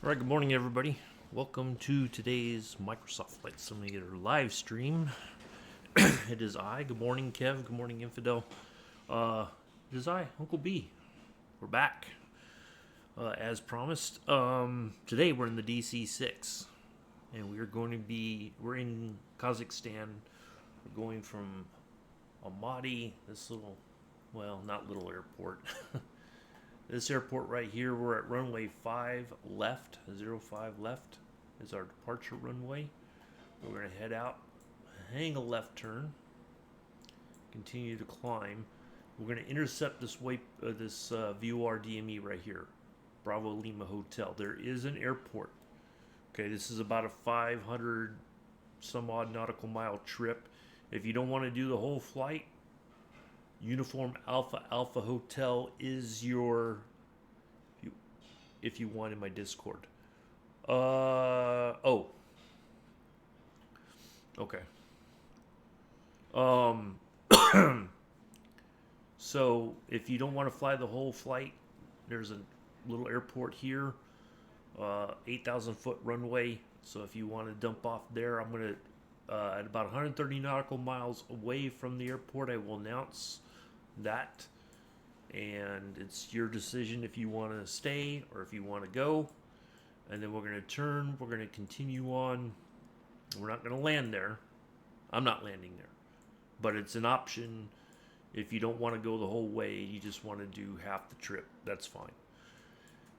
Alright, good morning everybody. Welcome to today's Microsoft Flight Simulator live stream. It is I. Good morning, Kev. Good morning, Infidel. It is I, Uncle B. We're back. As promised. Today we're in the DC-6. And we're in Kazakhstan. We're going from Almaty, this little, well, not little airport. This airport right here, we're at runway 5 left, 05 left is our departure runway. We're going to head out, hang a left turn, continue to climb. We're going to intercept this VOR DME right here, Bravo Lima Hotel. There is an airport. Okay, this is about a 500 some odd nautical mile trip. If you don't want to do the whole flight, Uniform Alpha Alpha Hotel is your, if you want, in my Discord. Oh. Okay. So if you don't want to fly the whole flight, there's a little airport here, 8,000 foot runway. So if you want to dump off there, I'm going to, at about 130 nautical miles away from the airport, I will announce that, and it's your decision if you want to stay or if you want to go. And then we're going to turn, we're going to continue on. We're not going to land there. I'm not landing there, but it's an option. If you don't want to go the whole way, you just want to do half the trip, that's fine.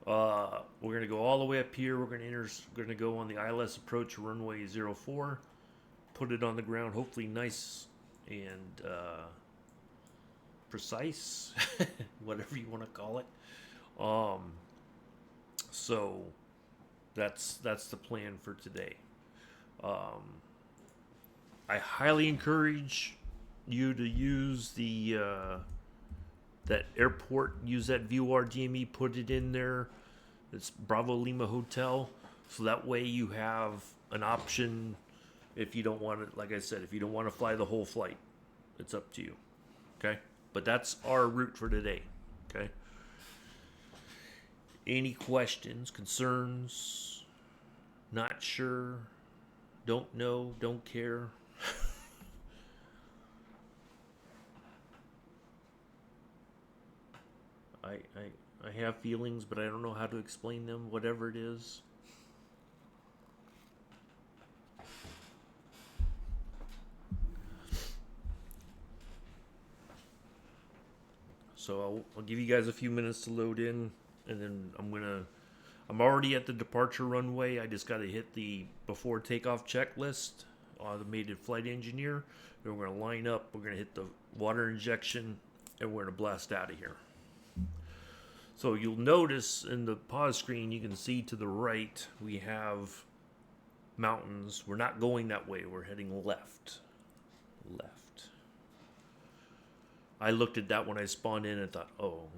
We're going to go all the way up here. We're going to go on the ILS approach runway 04, put it on the ground, hopefully nice and precise, whatever you want to call it. So that's the plan for today. I highly encourage you to use the that airport, use that VOR DME, put it in there. It's Bravo Lima Hotel, so that way you have an option if you don't want to, like I said, if you don't want to fly the whole flight, it's up to you. Okay? But that's our route for today. Okay? Any questions, concerns? Not sure? Don't know? Don't care? I have feelings, but I don't know how to explain them, whatever it is. So I'll give you guys a few minutes to load in, and then I'm already at the departure runway. I just got to hit the before takeoff checklist, automated flight engineer. Then we're going to line up, we're going to hit the water injection, and we're going to blast out of here. So you'll notice in the pause screen, you can see to the right, we have mountains. We're not going that way. We're heading left. I looked at that when I spawned in and thought, oh,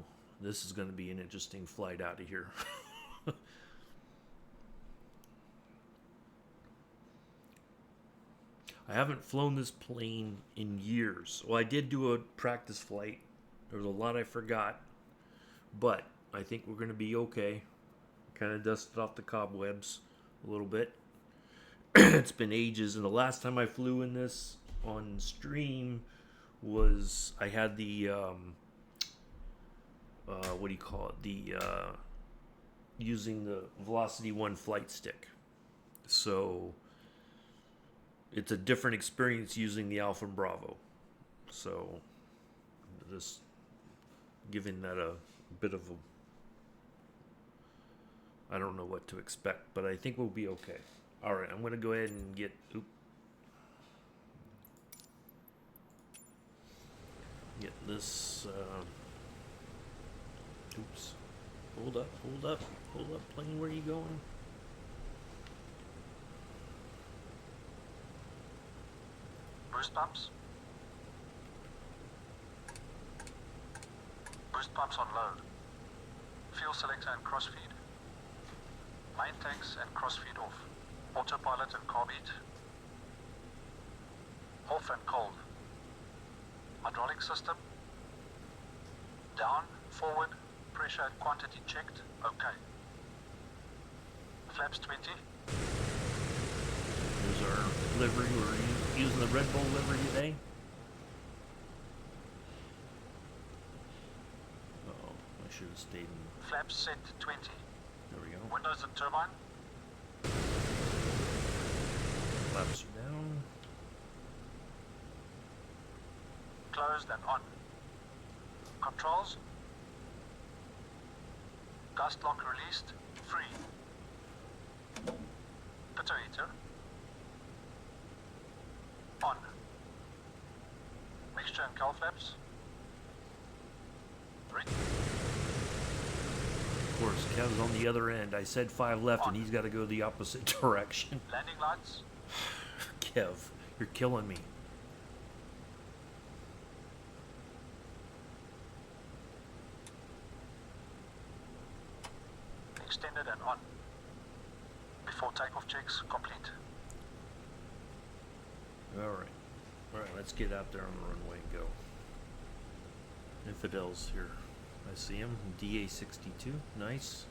this is going to be an interesting flight out of here. I haven't flown this plane in years. Well, I did do a practice flight. There was a lot I forgot, but I think we're going to be okay. Kind of dusted off the cobwebs a little bit. It's been ages, and the last time I flew in this on stream was I had the what do you call it? The using the Velocity 1 flight stick. So it's a different experience using the Alpha and Bravo. So just giving that a bit of a, I don't know what to expect, but I think we'll be okay. All right, I'm going to go ahead and get this, oops, hold up, plane, where are you going? Boost pumps. Boost pumps on load. Fuel selector and crossfeed. Main tanks and crossfeed off. Autopilot and carb heat. Off and cold. Hydraulic system. Down, forward, pressure and quantity checked. Okay. flaps 20. Here's our livery. We're using the Red Bull livery today. Uh-oh, I should have stayed in. Flaps set 20. There we go. Windows and turbine. Flaps are down. Closed and on. Controls. Gust lock released. Free. Pitter heater. On. Mixture and cowl flaps. Ready. Of course, Kev's on the other end. I said 5 left, and he's got to go the opposite direction. Landing lights. Kev, you're killing me. Extended and on. Before takeoff checks complete. Alright. Alright, let's get out there on the runway and go. Infidel's here. I see him. DA62. Nice.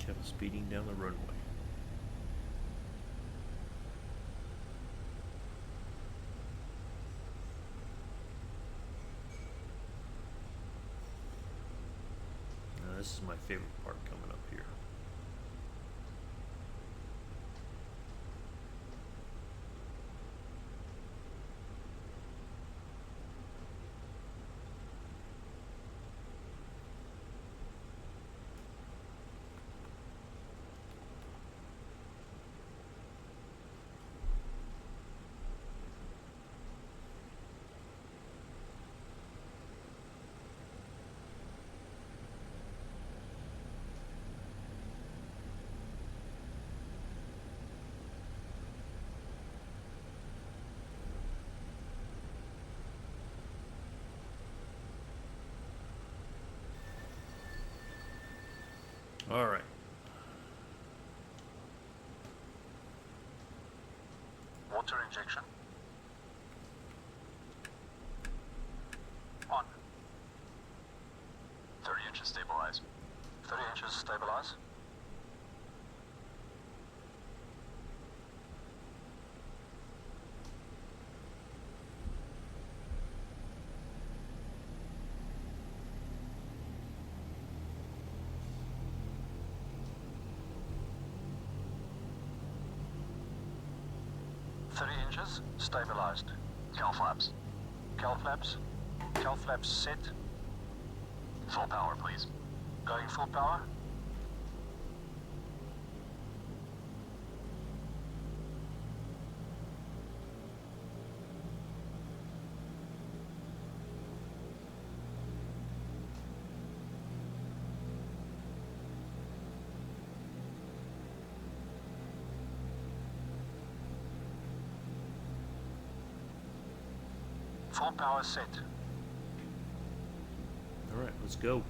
Kept speeding down the runway. Now this is my favorite part coming up here. All right. Water injection. On. 30 inches stabilize. 30 inches stabilize. Inches stabilized. Cowl flaps. Cowl flaps. Cowl flaps set. Full power, please. Going full power. Full power set. All right, let's go.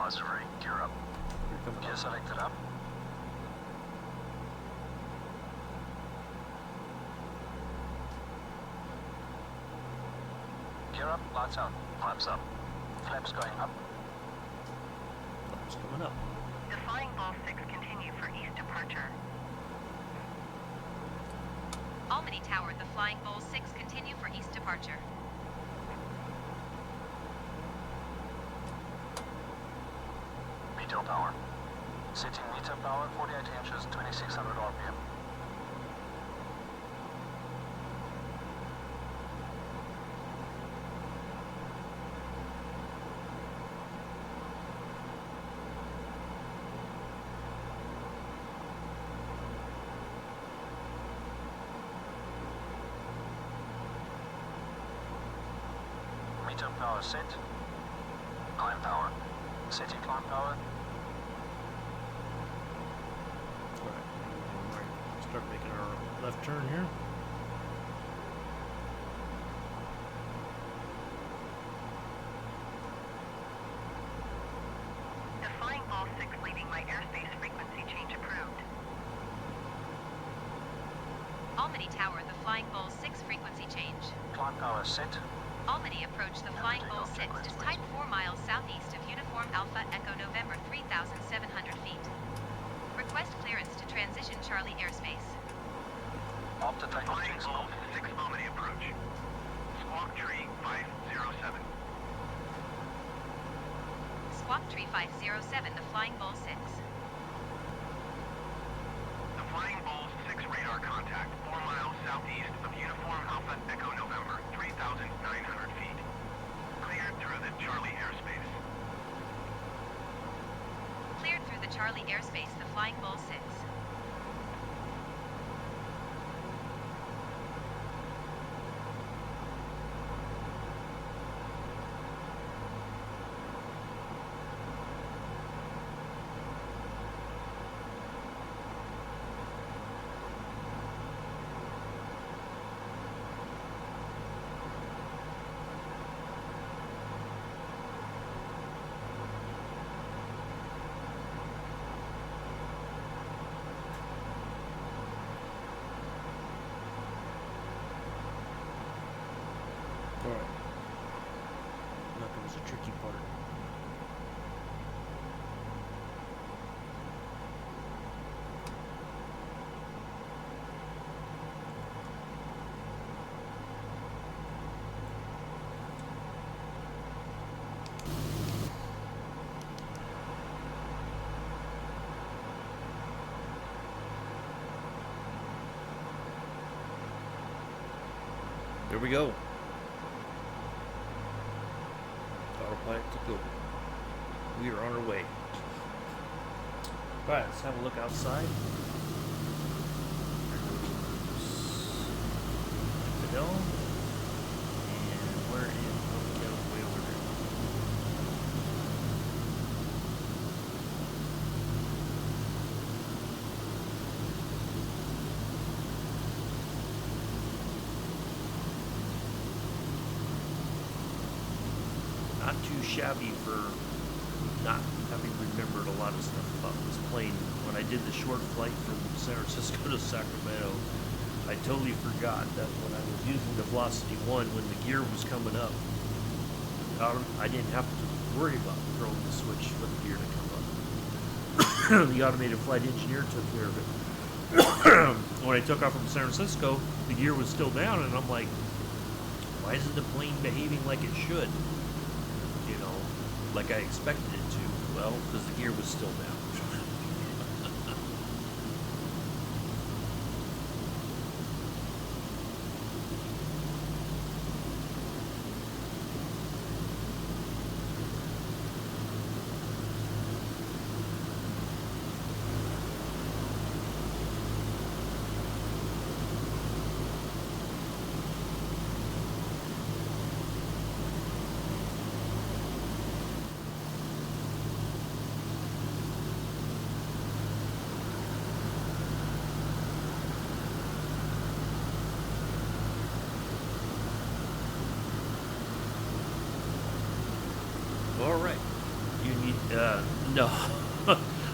Advisory, gear up. Here comes Gear selected up. Gear up, lights out. Flaps up. Flaps going up. flaps coming up. The Flying Ball 6 continue for east departure. Almaty Tower, the Flying Bowl 6 continue for east departure. Meteor power. Setting meteor power 48 inches, 2600 RPM. Meteor power set. Climb power. Setting climb power. Alright, start making our left turn here. The Flying Ball 6 leaving my airspace frequency change approved. Almaty Tower, the Flying Bowl 6 frequency change. Climb power set. Almaty approach the Flying Bowl 6 is type 4 miles southeast of Uniform Alpha Echo November 3,700 feet. Request clearance to transition Charlie airspace. After takeoff, Flying checks Bowl off. 6 Almaty approach. Squawk Tree 507. Squawk Tree 507, the Flying Bowl 6. The Flying Bowl 6 radar contact 4 miles southeast of Uniform Alpha Echo November 3,900 feet. Cleared through the Charlie airspace. Cleared through the Charlie airspace, the Flying Bowl 6. Alright. Now comes the tricky part. There we go. Autopilot to go. We are on our way. Alright, let's have a look outside. There goes the dome. And we're in way over there. Not too shabby for not having remembered a lot of stuff about this plane. When I did the short flight from San Francisco to Sacramento, I totally forgot that when I was using the Velocity 1, when the gear was coming up, I didn't have to worry about throwing the switch for the gear to come up. The automated flight engineer took care of it. When I took off from San Francisco, the gear was still down, and I'm like, why isn't the plane behaving like it should? You know, like I expected it to. Well, because the gear was still down. All right. You need No.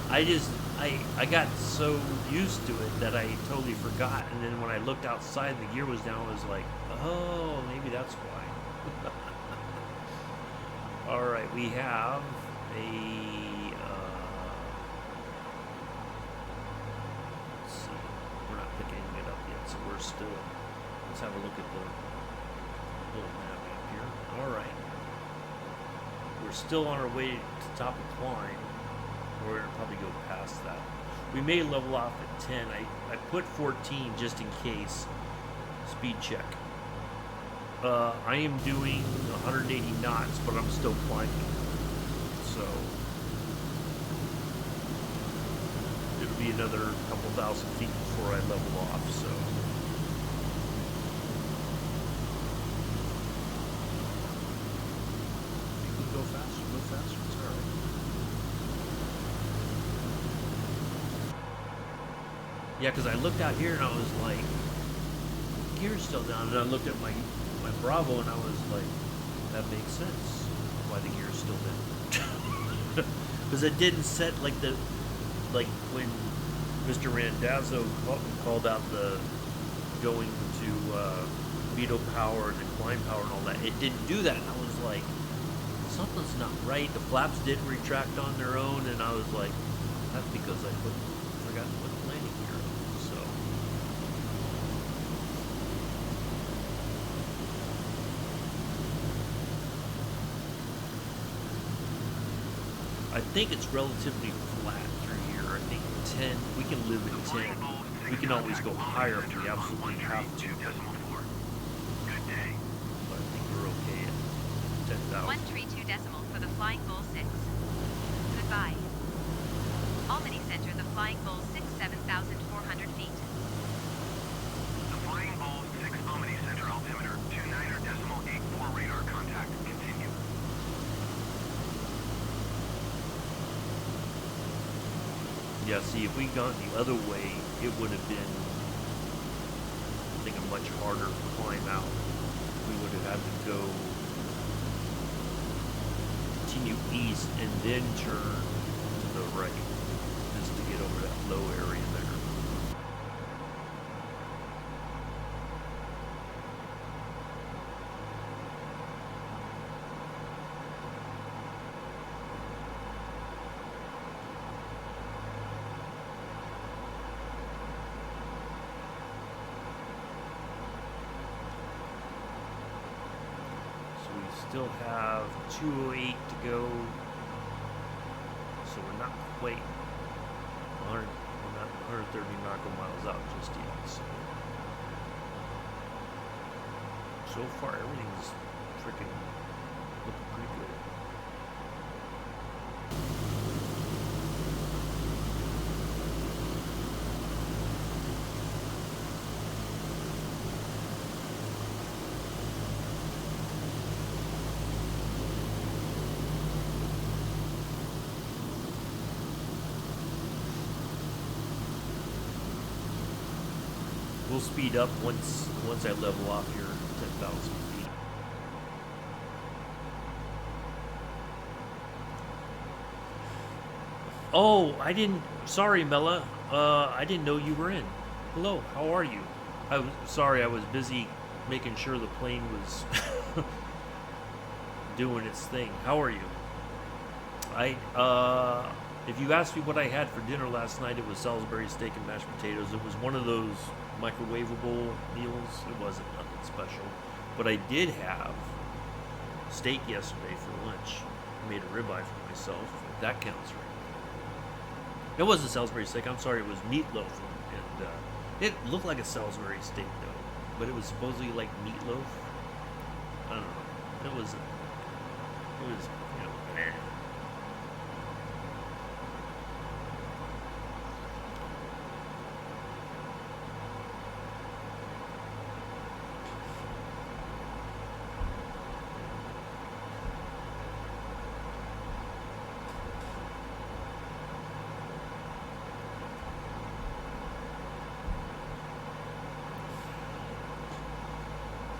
I got so used to it that I totally forgot. And then when I looked outside, the gear was down. I was like, oh, maybe that's why. All right, we have a. Let's see, we're not picking it up yet, so we're still. Let's have a look at the little map up here. All right, we're still on our way to top of climb. We're gonna probably go past that. We may level off at 10. I put 14 just in case. Speed check. I am doing 180 knots, but I'm still climbing. So it'll be another couple thousand feet before I level off. So you can go faster. Go faster. It's all right. Yeah, because I looked out here and I was like, gear's still down, and I looked at my Bravo and I was like, that makes sense why the gear's still down. Because it didn't set like when Mr. Randazzo called out the going to veto power and the climb power and all that. It didn't do that, and I was like, something's not right. The flaps didn't retract on their own, and I was like, that's because I forgot to put the landing gear on. So. I think it's relatively flat through here. I think 10, we can live at 10. We can always go higher if we absolutely have to. Good day. But I think we're okay at 10,000. 132 decimal for the Flying Bull 6. Goodbye. Almaty Center, the Flying Bull 6, 7,400 feet. The Flying Bull 6 Almaty Center altimeter 29.84 radar contact. Continue. Yeah, see, if we gone the other way, it would have been, I think, a much harder climb out. We would have had to go continue east and then turn to the right just to get over that low area there. Still have 208 to go, so we're not quite 100, we're not 130 nautical miles out just yet. So far, everything's freaking looking pretty good. We'll speed up once I level off here 10,000 feet. Oh, I didn't. Sorry, Mela. I didn't know you were in. Hello, how are you? I was sorry. I was busy making sure the plane was doing its thing. How are you? If you asked me what I had for dinner last night, it was Salisbury steak and mashed potatoes. It was one of those microwavable meals. It wasn't nothing special. But I did have steak yesterday for lunch. I made a ribeye for myself, if that counts right. It wasn't Salisbury steak, I'm sorry, it was meatloaf. And it looked like a Salisbury steak though, but it was supposedly like meatloaf. I don't know. It was, eh.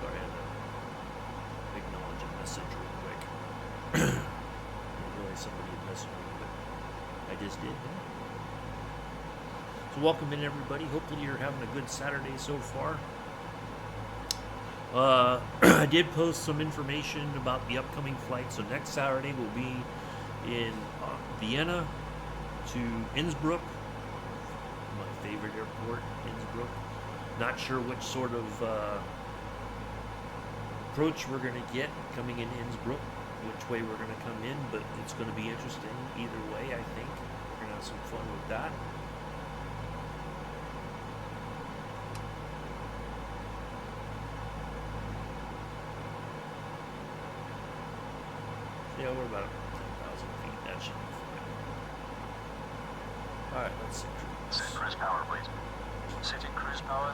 Sorry, I had to acknowledge a message real quick. why somebody had messaged me, but I just did. So welcome in, everybody. Hopefully you're having a good Saturday so far. I did post some information about the upcoming flight. So next Saturday we'll be in Vienna to Innsbruck, my favorite airport, Innsbruck. Not sure which sort of approach we're going to get coming in Innsbruck, which way we're going to come in, but it's going to be interesting either way. I think we're going to have some fun with that. Yeah, we're about 10,000 feet. That should be fine. All right, let's see. Set cruise power, please. Setting cruise power.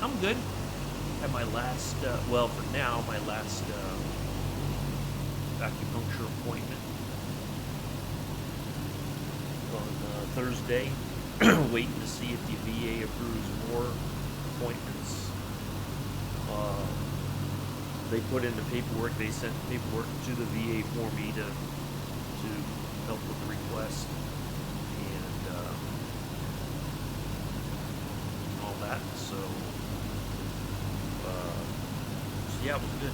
I'm good. Had my last, well, for now, my last acupuncture appointment on Thursday. Waiting to see if the VA approves more appointments. They put in the paperwork. They sent paperwork to the VA for me to help with the request and all that. So yeah, it was good.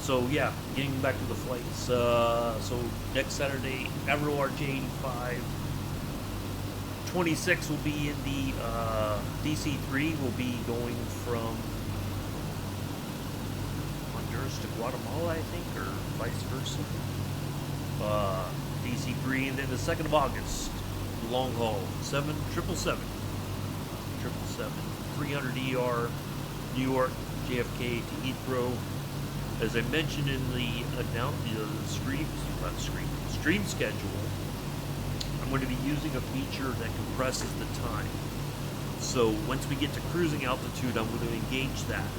So yeah, getting back to the flights. So next Saturday, Avro RJ85. 26 will be in the DC-3. Will be going from Honduras to Guatemala, I think, or vice versa. DC-3, and then the 2nd of August, long haul, 777, 300 ER, New York, JFK to Heathrow. As I mentioned in the stream schedule, I'm going to be using a feature that compresses the time. So once we get to cruising altitude, I'm going to engage that,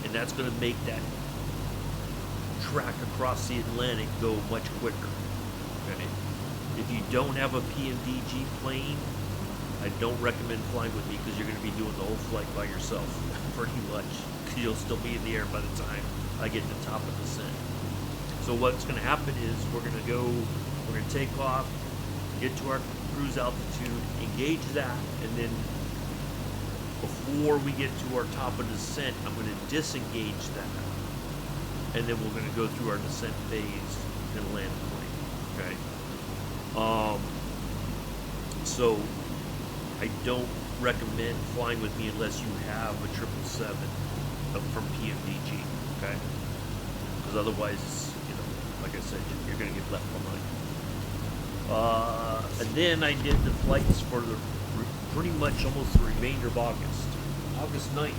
and that's going to make that track across the Atlantic go much quicker. Okay. If you don't have a PMDG plane, I don't recommend flying with me because you're going to be doing the whole flight by yourself, pretty much. Because you'll still be in the air by the time I get to the top of the descent. So what's going to happen is we're going to take off, get to our cruise altitude, engage that, and then before we get to our top of descent, I'm going to disengage that. And then we're going to go through our descent phase and land the plane. Okay. So I don't recommend flying with me unless you have a 777 from PMDG. Okay. Because otherwise, like I said, you're going to get left behind. And then I did the flights for pretty much almost the remainder of August. August 9th,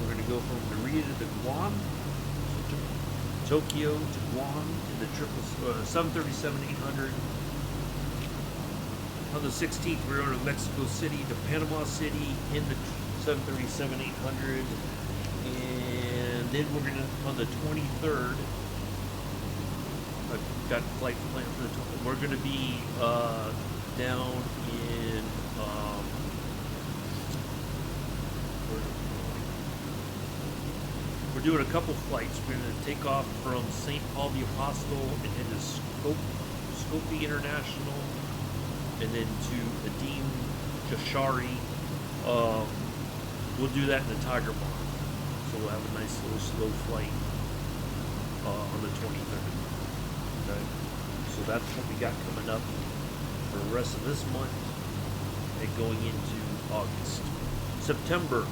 we're going to go from Narita to Guam. Tokyo to Guam in the 737-800. On the 16th, we're going to Mexico City to Panama City in the 737-800. And then we're going to, on the 23rd, I've got a flight planned for the 20th. We're going to be down in, we're doing a couple flights. We're going to take off from St. Paul the Apostle and head to Skopje International, and then to Adim Jashari. We'll do that in the Tiger Bomb. So we'll have a nice little slow flight on the 23rd. Okay? So that's what we got coming up for the rest of this month and going into August. September,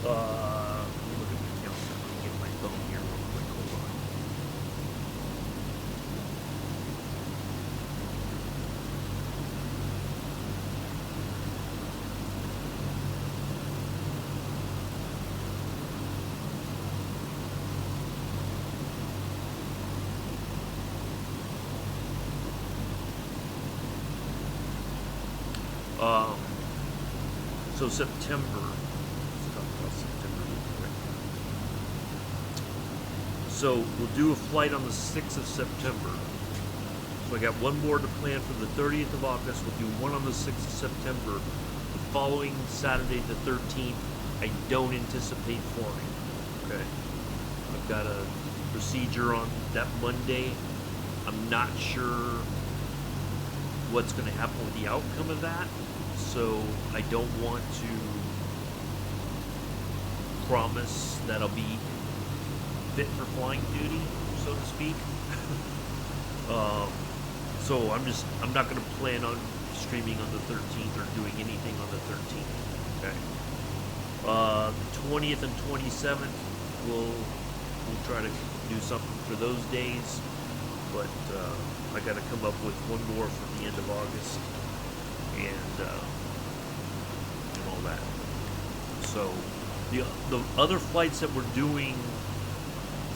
let me look at my calendar. Let me get my phone here real quick. Hold on. So September. Let's talk about September real quick. So we'll do a flight on the 6th of September. So I got one more to plan for the 30th of August. We'll do one on the 6th of September. The following Saturday, the 13th, I don't anticipate flying. Okay. I've got a procedure on that Monday. I'm not sure what's going to happen with the outcome of that. So I don't want to promise that I'll be fit for flying duty, so to speak. So I'm not going to plan on streaming on the 13th or doing anything on the 13th. Okay. The 20th and 27th, we'll try to do something for those days, but I got to come up with one more for the end of August and all that. So the other flights that we're doing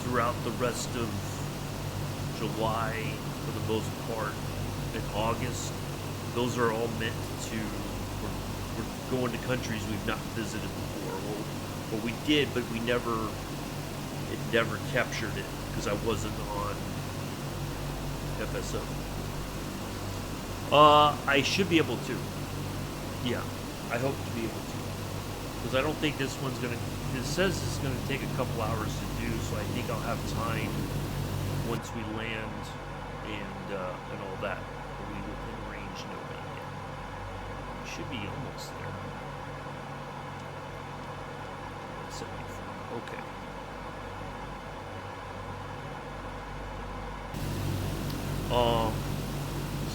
throughout the rest of July, for the most part, in August, those are all meant to, we're going to countries we've not visited before. Well, we did, but it never captured it because I wasn't on FSO. I should be able to. Yeah, I hope to be able to. Because I don't think this one's gonna, it says it's gonna take a couple hours to do, so I think I'll have time once we land and all that. Are we within range? No, not yet. We should be almost there. 174. Okay.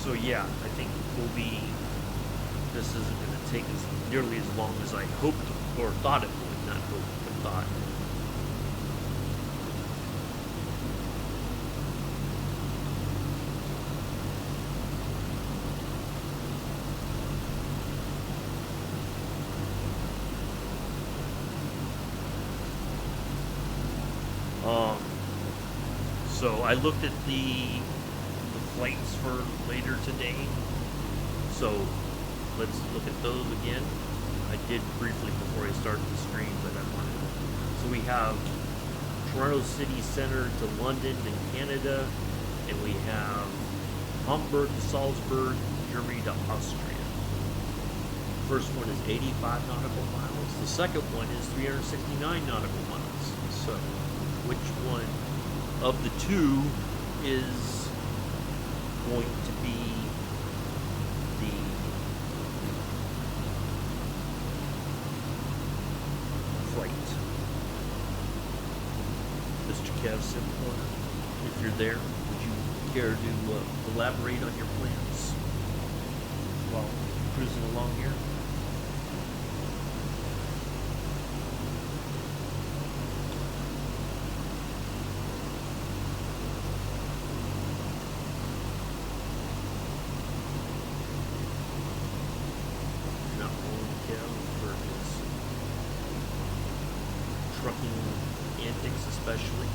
So yeah, I think this isn't going to take as nearly as long as I hoped or thought it would. Not hoped, but thought. So I looked at the flights for later today. So let's look at those again. I did briefly before I started the stream, but I wanted to. So we have Toronto City Centre to London in Canada, and we have Hamburg to Salzburg, Germany to Austria. First one is 85 nautical miles. The second one is 369 nautical miles. So which one of the two is going to be the flight? Mr. Kev Simpler, if you're there, would you care to elaborate on your plans while cruising along here? Trucking antics especially.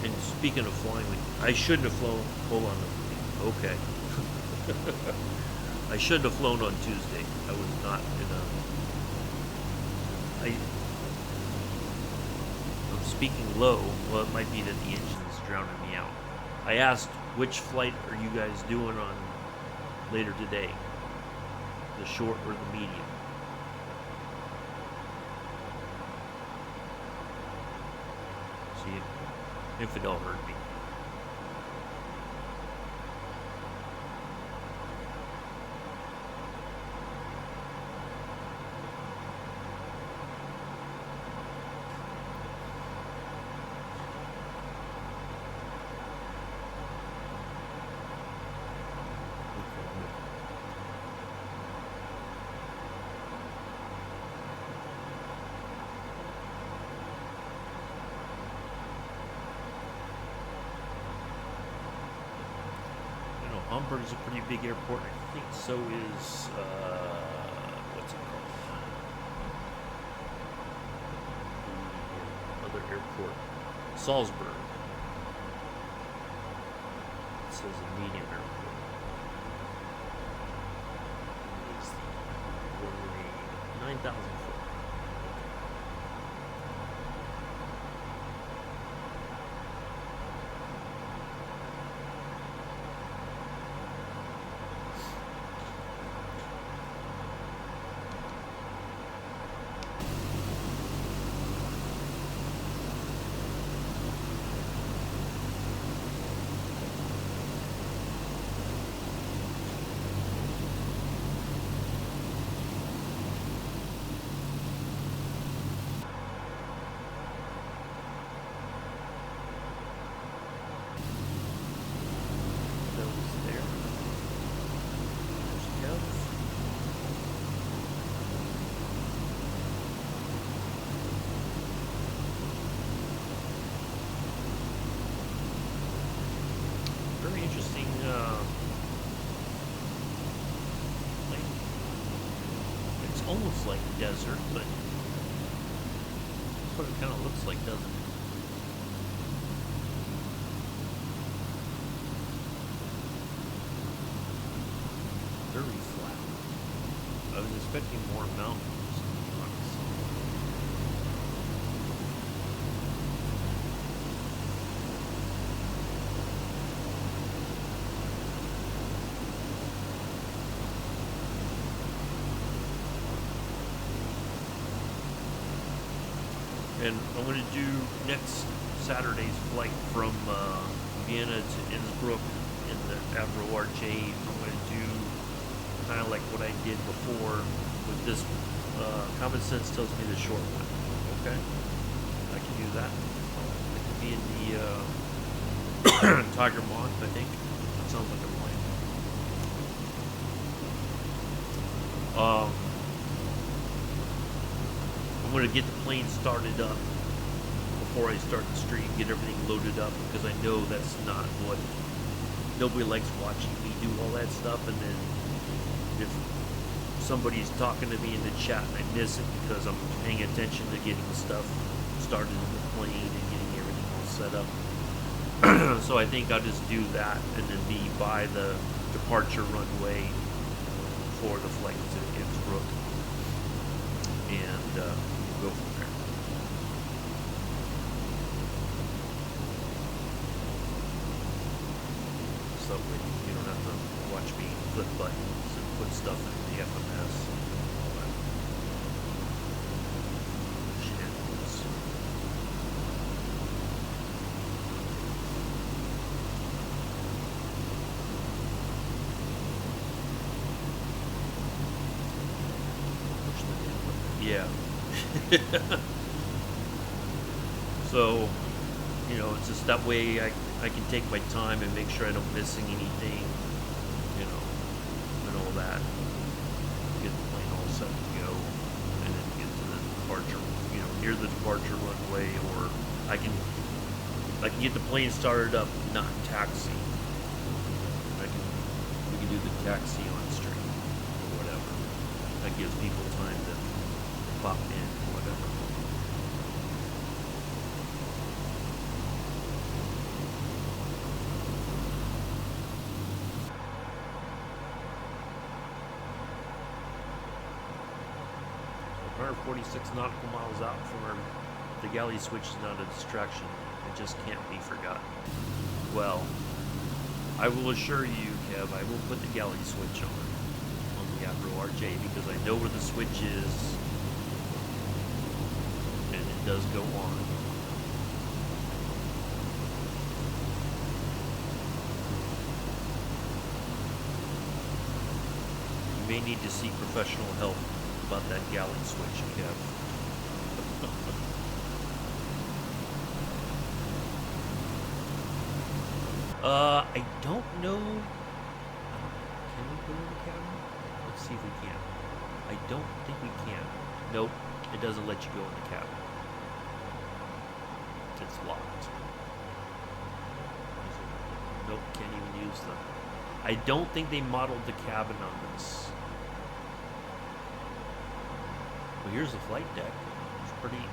And speaking of flying, I shouldn't have flown. Hold on. Okay. I shouldn't have flown on Tuesday. I was not in I'm speaking low. Well, it might be that the engine is drowning me out. I asked, which flight are you guys doing on later today? The short or the medium? See, Infidel heard me. Hamburg is a pretty big airport. I think so is what's it called? Airport, Salzburg. It says a medium airport. It's the runway 9,000 foot. Very interesting like, it's almost like desert, but that's what it kind of looks like, doesn't it? Very flat. I was expecting more mountains, to be honest. And I'm going to do next Saturday's flight from Vienna to Innsbruck in the Avro RJ. I'm going to do kind of like what I did before with this. Common sense tells me the short one. Okay, I can do that. I could be in the Tiger Moth, I think. That sounds like a plan. I'm going to get the plane started up before I start the stream, get everything loaded up, because I know that's not what, nobody likes watching me do all that stuff, and then if somebody's talking to me in the chat and I miss it because I'm paying attention to getting stuff started in the plane and getting everything all set up. So I think I'll just do that and then be by the departure runway for the flight to Innsbruck and go from there. So you don't have to watch me flip buttons and put stuff in the FMS and all that shenanigans. Yeah. So, you know, it's just that way I can take my time and make sure I don't missing anything, you know, and all that. Get the plane all set to go, and then get to the departure, you know, near the departure runway, or I can get the plane started up, not taxi. We can do the taxi on stream or whatever. That gives people time to pop in, whatever. We're 46 nautical miles out from the galley switch is not a distraction. It just can't be forgotten. Well, I will assure you, Kev, I will put the galley switch on the Avro RJ because I know where the switch is. And it does go on. You may need to seek professional help about that galley switch, Kev. I don't know. Can we go in the cabin? Let's see if we can. I don't think we can. Nope, it doesn't let you go in the cabin. It's locked. Nope, can't even use them. I don't think they modeled the cabin on this. Well, here's the flight deck. It's pretty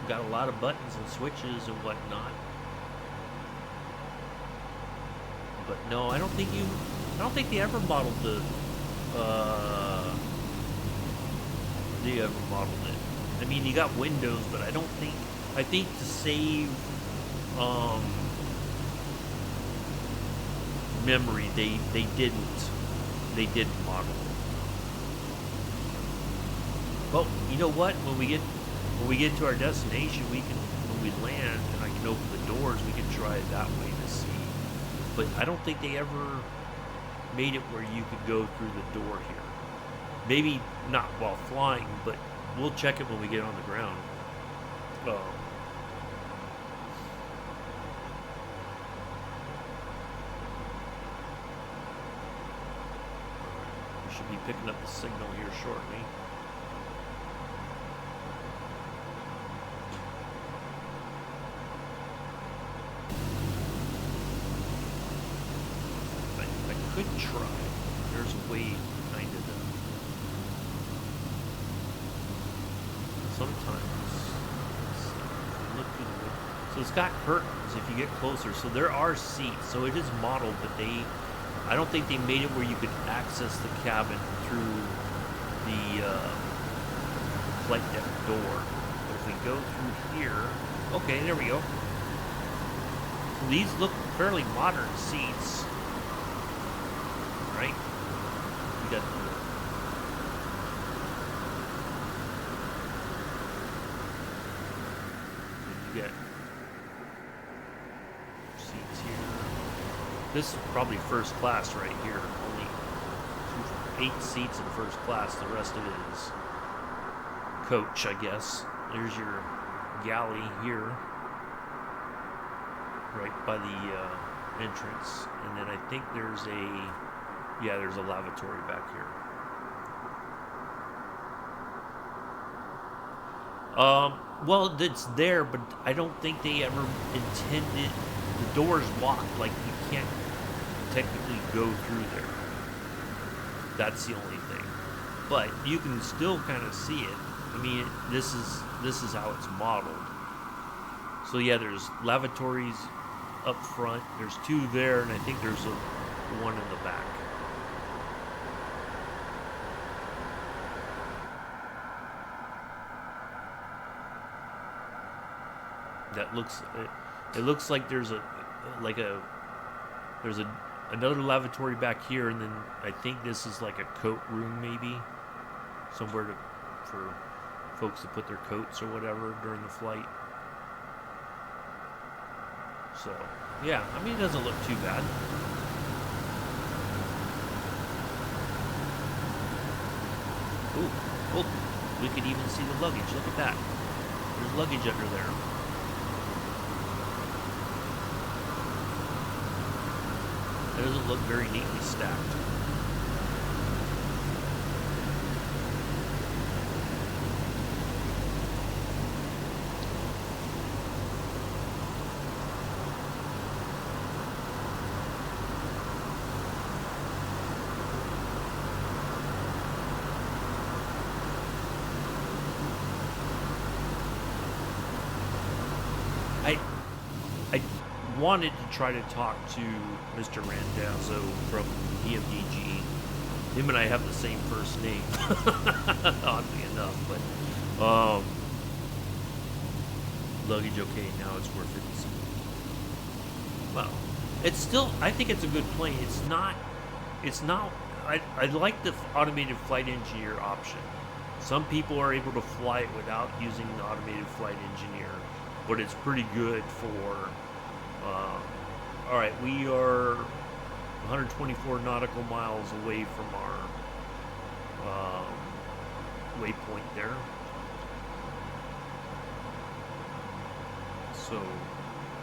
got a lot of buttons and switches and whatnot. But no, I don't think they ever modeled the. They ever modeled it. I mean, you got windows, but I think to save memory, they didn't model it. Well, you know what? When we get to our destination, when we land and I can open the doors, we can try it that way to see. But I don't think they ever made it where you could go through the door here. Maybe not while flying, but we'll check it when we get on the ground. We should be picking up the signal here shortly. I could try. There's a way kind of to. Sometimes look through the window. So it's got curtains if you get closer. So there are seats. So it is modeled, but I don't think they made it where you could access the cabin through the flight deck door. But if we go through here, okay, there we go. So these look fairly modern seats, right? We got get seats here. This is probably first class right here. Only 8 seats in first class. The rest of it is coach, I guess. There's your galley here, right by the entrance, and then I think there's a lavatory back here. Well, it's there, but I don't think they ever intended. The door's locked, like you can't technically go through there. That's the only thing. But you can still kind of see it. I mean, this is how it's modeled. So yeah, there's lavatories up front. There's 2 there, and I think there's one in the back. That looks. It looks like there's another lavatory back here, and then I think this is like a coat room, maybe somewhere for folks to put their coats or whatever during the flight. So yeah, I mean, it doesn't look too bad. Ooh, oh, we could even see the luggage. Look at that. There's luggage under there. It doesn't look very neatly stacked. I wanted to try to talk to Mr. Randazzo from EMDG. Him and I have the same first name, oddly enough. But luggage okay, now it's worth it. Well, it's still. I think it's a good plane. It's not. I like the automated flight engineer option. Some people are able to fly it without using the automated flight engineer, but it's pretty good for. All right, we are 124 nautical miles away from our waypoint there. So,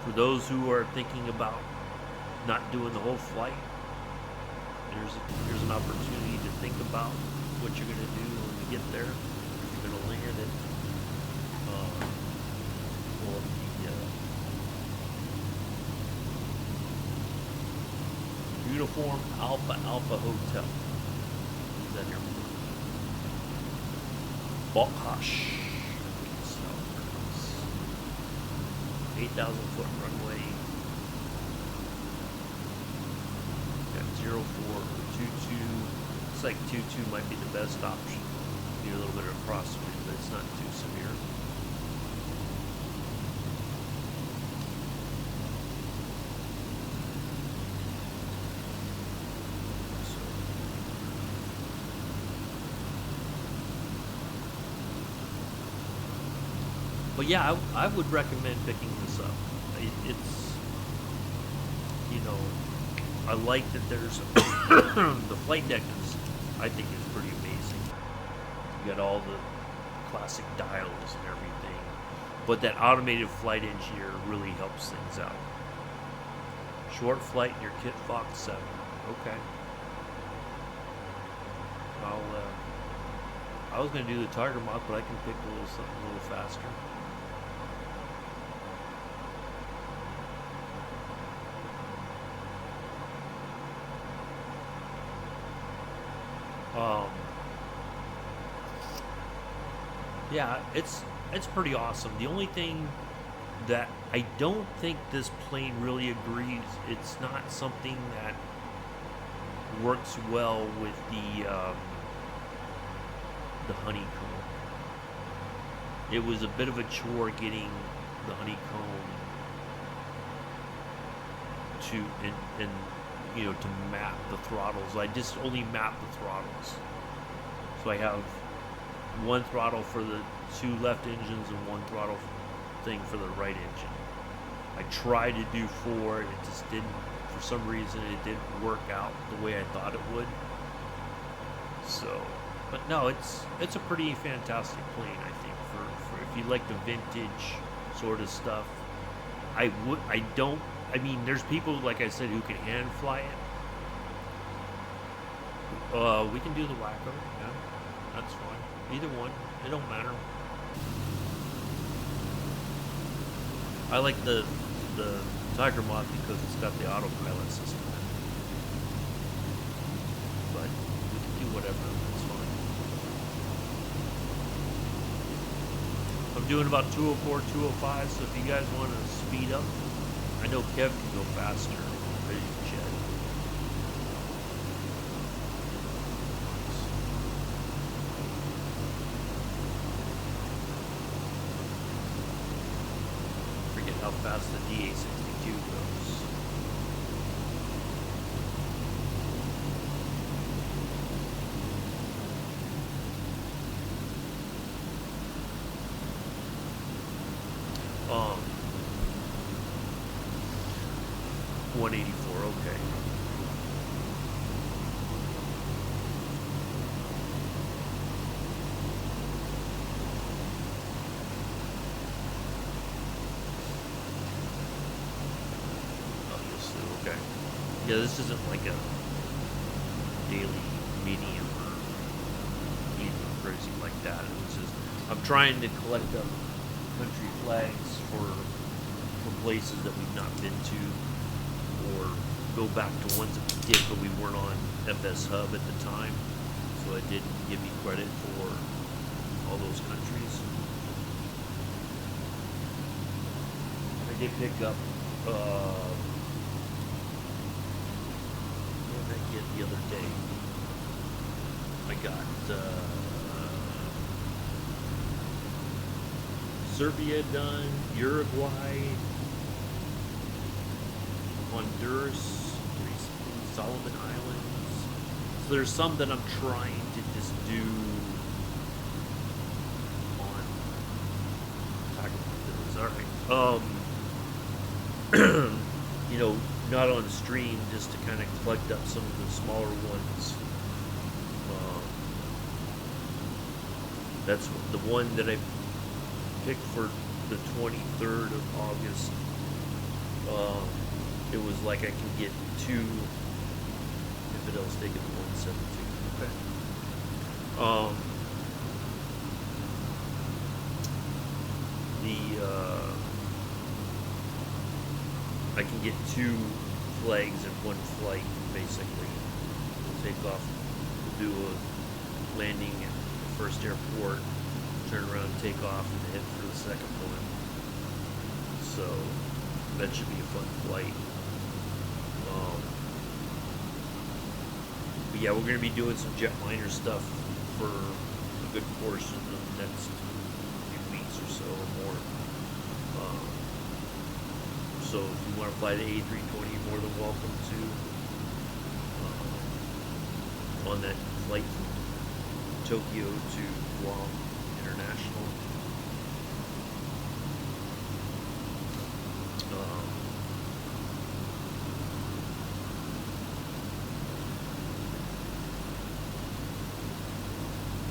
for those who are thinking about not doing the whole flight, here's an opportunity to think about what you're going to do when you get there. If you're going to land it, well, Uniform Alpha Hotel. Is that here? Balkash. 8,000-foot runway. Got 04 or 22. Looks like 22 might be the best option. Need a little bit of crosswind, but it's not too severe. But yeah, I would recommend picking this up. It's, you know, I like that there's the flight deck is, I think, is pretty amazing. You got all the classic dials and everything, but that automated flight engineer really helps things out. Short flight in your Kit Fox 7. Okay. I was gonna do the Tiger Moth, but I can pick a little something a little faster. Yeah, it's pretty awesome. The only thing that I don't think this plane really agrees, it's not something that works well with the honeycomb. It was a bit of a chore getting the honeycomb to and you know, to map the throttles. I just only map the throttles. So I have one throttle for the two left engines and one throttle thing for the right engine. I tried to do 4, it just didn't, for some reason it didn't work out the way I thought it would. So, but no, it's a pretty fantastic plane, I think, for if you like the vintage sort of stuff. I mean, there's people, like I said, who can hand fly it. We can do the Wacko, yeah, that's fine. Either one, it don't matter. I like the Tiger Moth because it's got the autopilot system. But we can do whatever, it's fine. I'm doing about 204, 205, so if you guys want to speed up, I know Kev can go faster. Ready to jet. Forget how fast the DA-62 goes. Um, 184, okay. Oh, you'll see, okay. Yeah, this isn't like a daily medium or anything crazy like that. It was just, I'm trying to collect up country flags for places that we've not been to, or go back to ones that we did but we weren't on FS Hub at the time, so it didn't give me credit for all those countries. I did pick up what did I get the other day? I got Serbia done, Uruguay, Honduras, Solomon Islands. So there's some that I'm trying to just do on Alright. You know, not on stream, just to kind of collect up some of the smaller ones. That's the one that I picked for the 23rd of August. It was like I can get 2 infidels taking the 172. Okay. I can get 2 flags in one flight, basically. We'll take off, we'll do a landing at the first airport, turn around, take off, and head for the second one. So that should be a fun flight. But yeah, we're going to be doing some jetliner stuff for a good portion of the next few weeks or so or more. So if you want to fly the A320, you're more than welcome to on that flight from Tokyo to Guam International.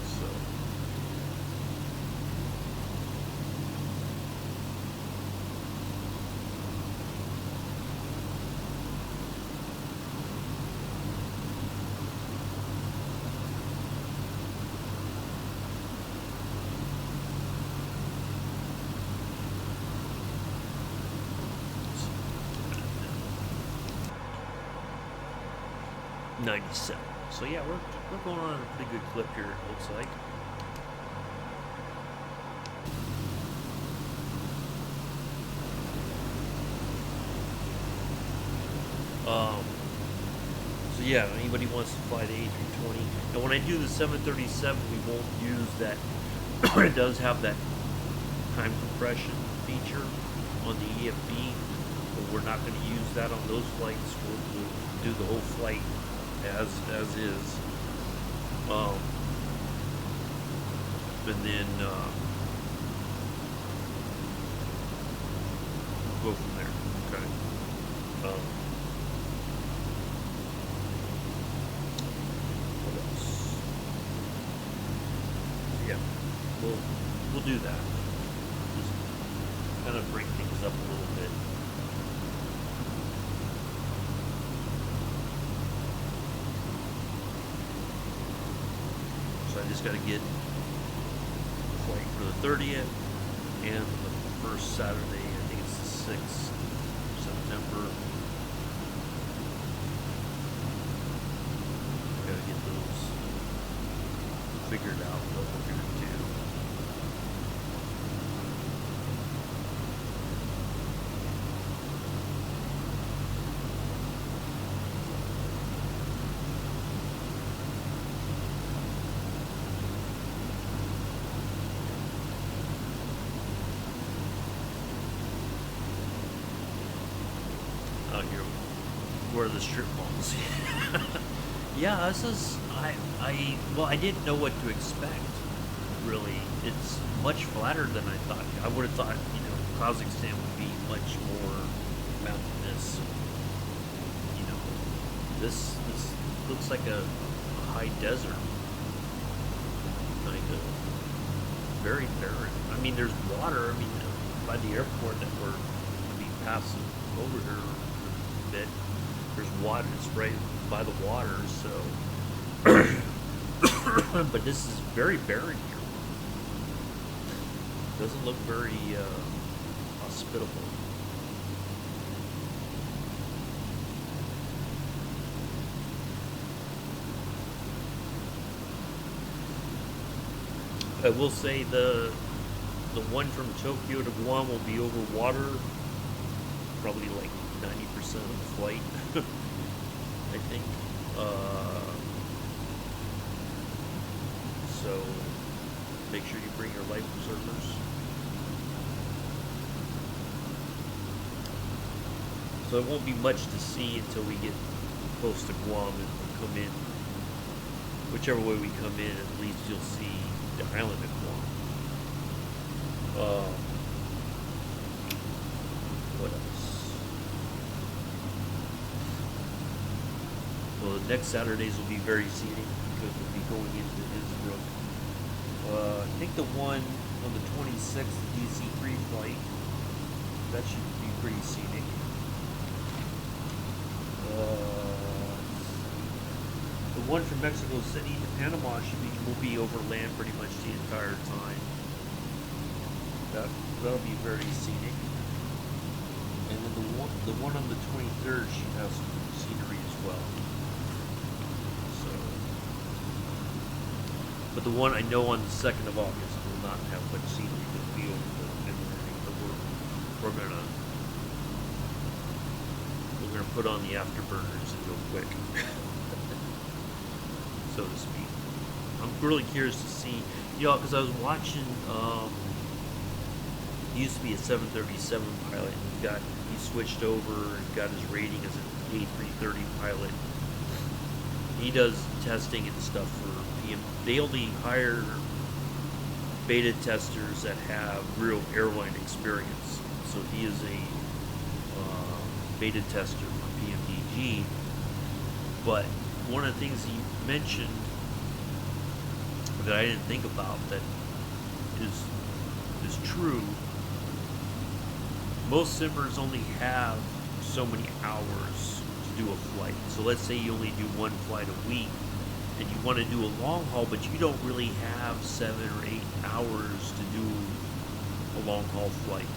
So '97. So yeah, we're going on a pretty good clip here. It looks like. So yeah, anybody wants to fly the A320. And when I do the 737, we won't use that. It does have that time compression feature on the EFB, but we're not going to use that on those flights. We'll do the whole flight as is. And then we'll go from there. Okay. What else? Yeah, we'll do that. Just kind of break things up a little bit. So I just got to get a flight for the 30th and the first Saturday. I think it's the 6th of September. Got to get those figured out what we're going to do. Out here where the strip malls. Yeah, this is well, I didn't know what to expect. Really, it's much flatter than I thought. I would have thought, Kazakhstan would be much more mountainous. This looks like a high desert, kind of very barren. I mean, there's water. I mean, by the airport that we're going to be passing over here a bit, there's water. It's right by the water, so. But this is very barren here. Doesn't look very hospitable. I will say the one from Tokyo to Guam will be over water, probably like 90% of the flight, I think. So make sure you bring your life preservers. So it won't be much to see until we get close to Guam and we come in. Whichever way we come in, at least you'll see the island of Guam. What else? Well, the next Saturdays will be very scenic because we'll be going into Innsbruck. I think the one on the 26th, DC-3 flight, that should be pretty scenic. The one from Mexico City to Panama will be over land pretty much the entire time. That'll be very scenic. And then the one on the 23rd should have some scenery as well. So, but the one I know on the 2nd of August will not have much scenery. It'll be over the we're gonna put on the afterburners and go quick, so to speak. I'm really curious to see, because I was watching. He used to be a 737 pilot, and he switched over and got his rating as an A330 pilot. He does testing and stuff for PM. They only hire beta testers that have real airline experience. So he is a beta tester for PMDG. But one of the things he mentioned that I didn't think about that is true. Most simmers only have so many hours to do a flight. So let's say you only do one flight a week, and you want to do a long haul, but you don't really have 7 or 8 hours to do a long haul flight.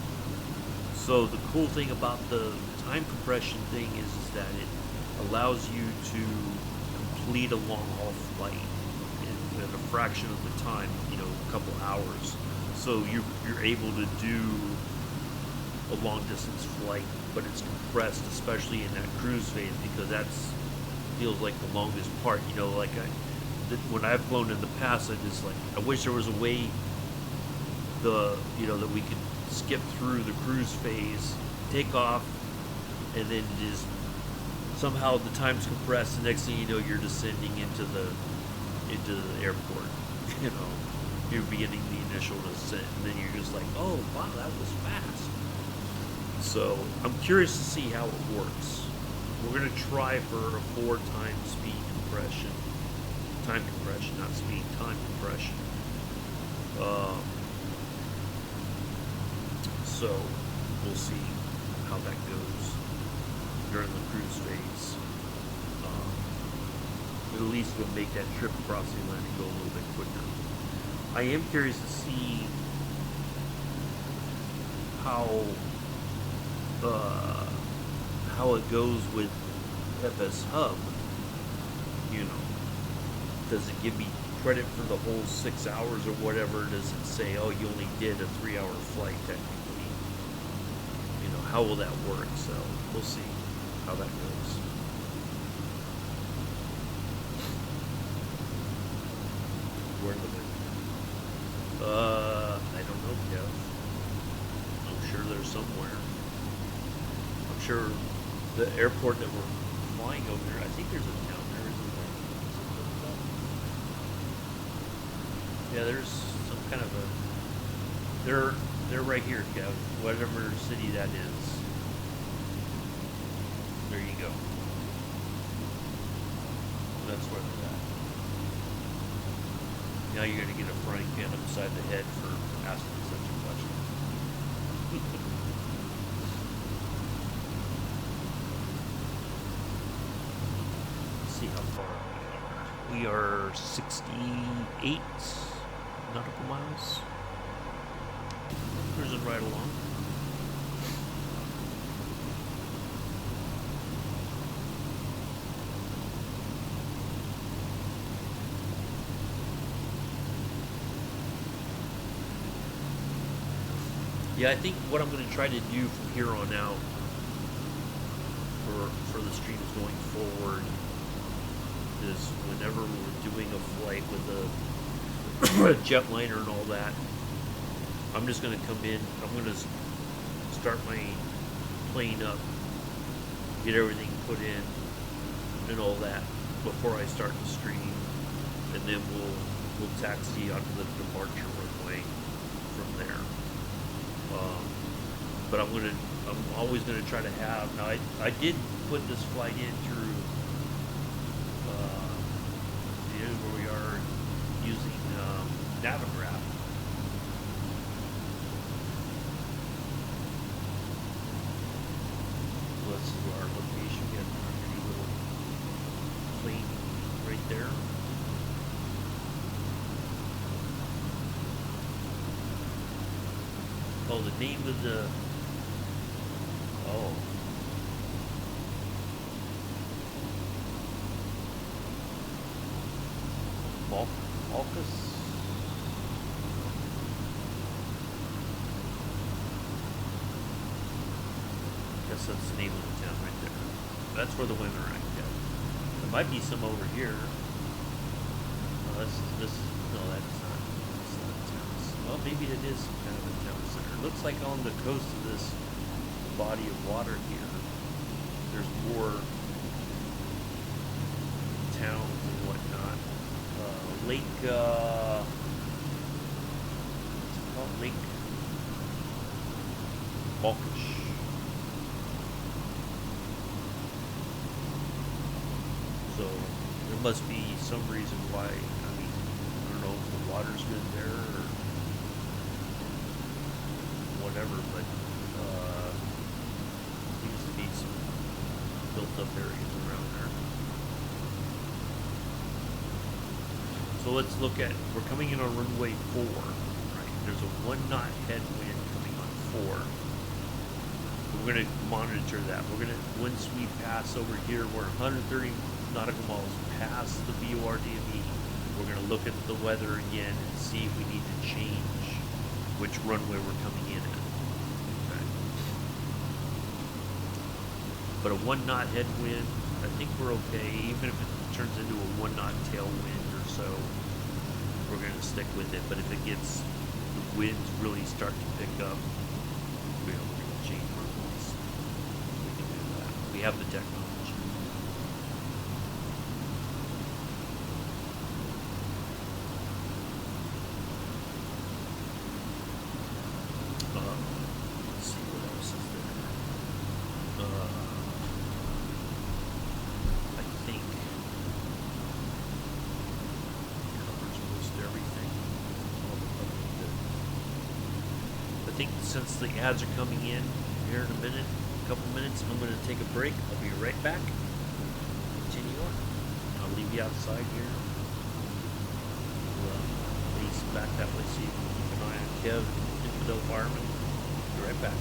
So the cool thing about the time compression thing is that it allows you to complete a long haul flight in a fraction of the time, a couple hours. So you're able to do a long distance flight, but it's compressed, especially in that cruise phase, because that's feels like the longest part. When I've flown in the past, I wish there was a way that we could skip through the cruise phase, take off, and then just somehow the time's compressed. The next thing you know, you're descending into the airport. You're beginning the initial descent, and then you're just like, oh wow, that was fast. So I'm curious to see how it works. We're going to try for a 4 times speed compression. Time compression, not speed, time compression. So we'll see how that goes during the cruise phase. At least we'll make that trip across the Atlantic go a little bit quicker. I am curious to see how it goes with FS Hub. Does it give me credit for the whole 6 hours or whatever? Does it say, oh, you only did a 3-hour flight technically? How will that work? So we'll see how that goes. Where are the I don't know, Kev. I'm sure there's somewhere. I'm sure the airport that we're flying over there, I think there's a town there, isn't there? Yeah, there's some kind of a... They're right here, Kev. Whatever city that is. There you go. That's where they're at. Now you're going to get a frying pan upside the head for asking such a question. Let's see how far we are. We are 68 nautical miles. Cruising right along. Yeah, I think what I'm going to try to do from here on out for the streams going forward is whenever we're doing a flight with a jetliner and all that, I'm just going to come in, I'm going to start my plane up, get everything put in and all that before I start the stream, and then we'll taxi onto the departure runway from there. But I'm always gonna try to have. Now I did put this flight in through. Here's where we are using Navigraph. So this is our location. We have our pretty little plane right there. Oh, the name of the... Oh. Malchus? that's the name of the town right there. That's where the women are at. Yeah. There might be some over here. This no, that's not a town. Well, maybe it is kind of a town center. It looks like on the coast of this body of water here, there's more towns and whatnot. Lake, what's it called? Lake Balkish. So there must be some reason why. I mean, I don't know if the water's good there or whatever, but seems to be some built-up areas around there. So let's look at. We're coming in on runway 4. Right, there's a 1-knot headwind coming on 4. We're going to monitor that. We're going to, once we pass over here, we're 130 nautical miles past the BORDME. We're going to look at the weather again and see if we need to change which runway we're coming in at. Okay. But a 1-knot headwind, I think we're okay. Even if it turns into a 1-knot tailwind or so, we're going to stick with it. But if it gets, the winds really start to pick up, we're going to change runways. We can do that. We have the technology. Let's see what else is there. I think covers most everything. I think since the ads are coming in here in a minute, a couple minutes, I'm going to take a break. I'll be right back. Continue on. I'll leave you outside here. Please back that way so you can keep an eye on Kev, Infidel Fireman. Be right back.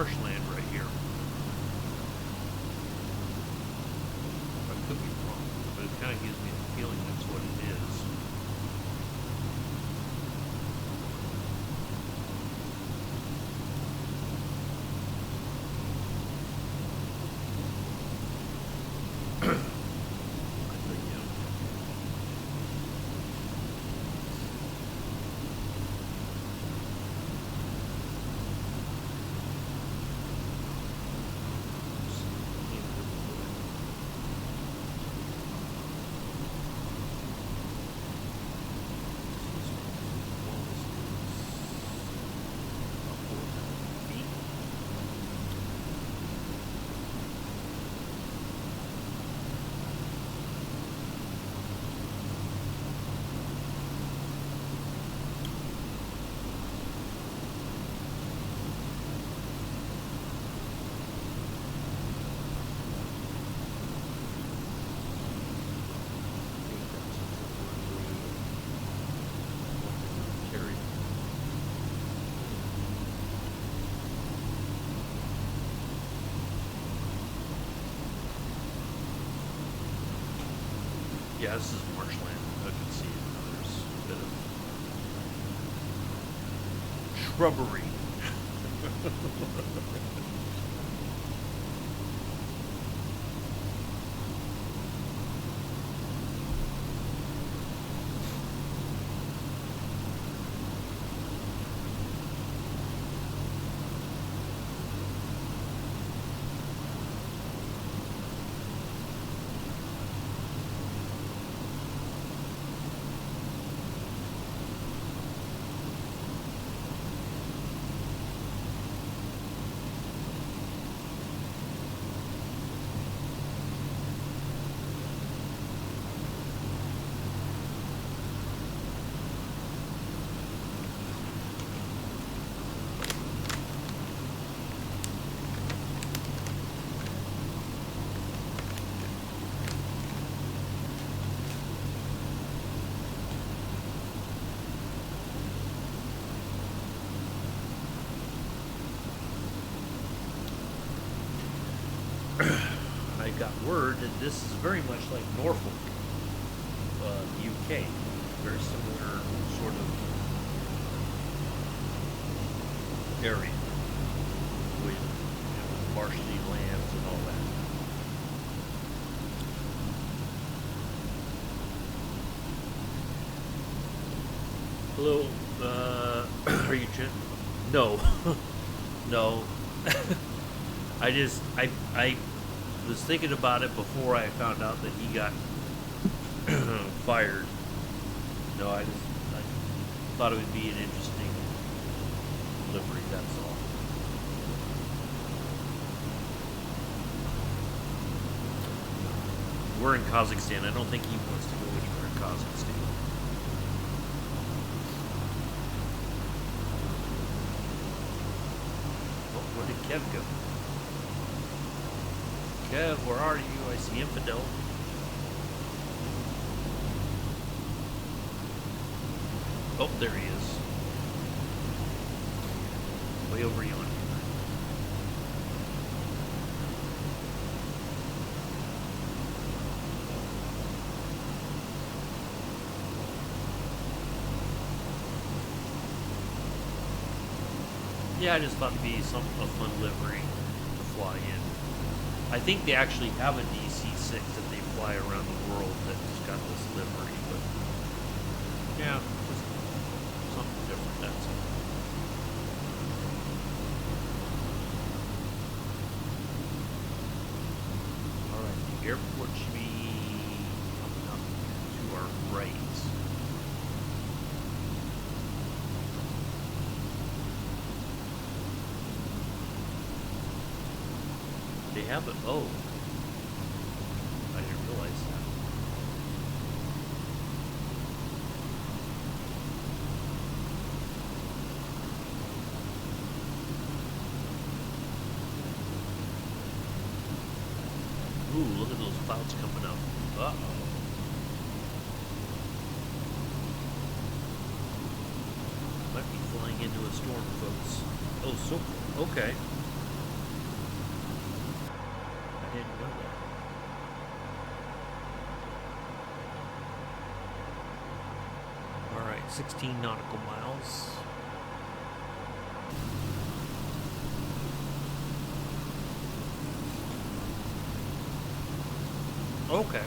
marshland right here. I could be wrong, but it kind of gives me the feeling that's what it is. Yeah, this is marshland. I can see it. There's a bit of shrubbery. I got word that this is very much like Norfolk, UK. Very similar sort of area with marshy lands and all that. Hello, are you No, no. I was thinking about it before I found out that he got fired. No, I thought it would be an interesting livery, that's all. We're in Kazakhstan. I don't think he wants to go anywhere in Kazakhstan. Oh, where did Kev go? Kev, where are you? I see Infidel. Oh, there he is. Way over yonder. Yeah, I just thought it'd be a fun livery to fly in. I think they actually have a DC-6 that they fly around the world that's got this livery, but yeah, just something different, that's all. Alright, the airport should be coming up to our right. They have it. Oh, I didn't realize that. Ooh, look at those clouds coming up. Uh-oh. Might be flying into a storm, folks. Oh, so okay. 16 nautical miles. Okay.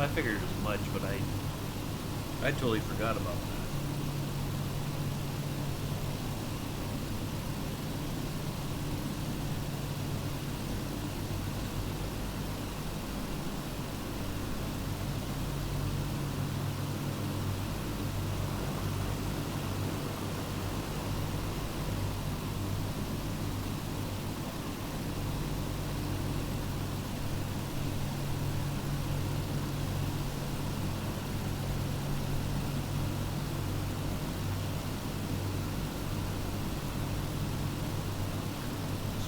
I figured as much, but I totally forgot about that.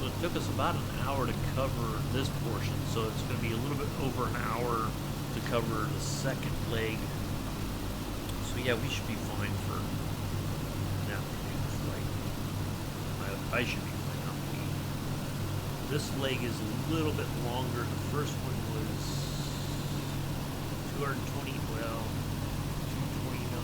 So it took us about an hour to cover this portion, so it's going to be a little bit over an hour to cover the second leg. So yeah, we should be fine for an afternoon flight. I should be fine, not me. This leg is a little bit longer. The first one was 220, well, 229.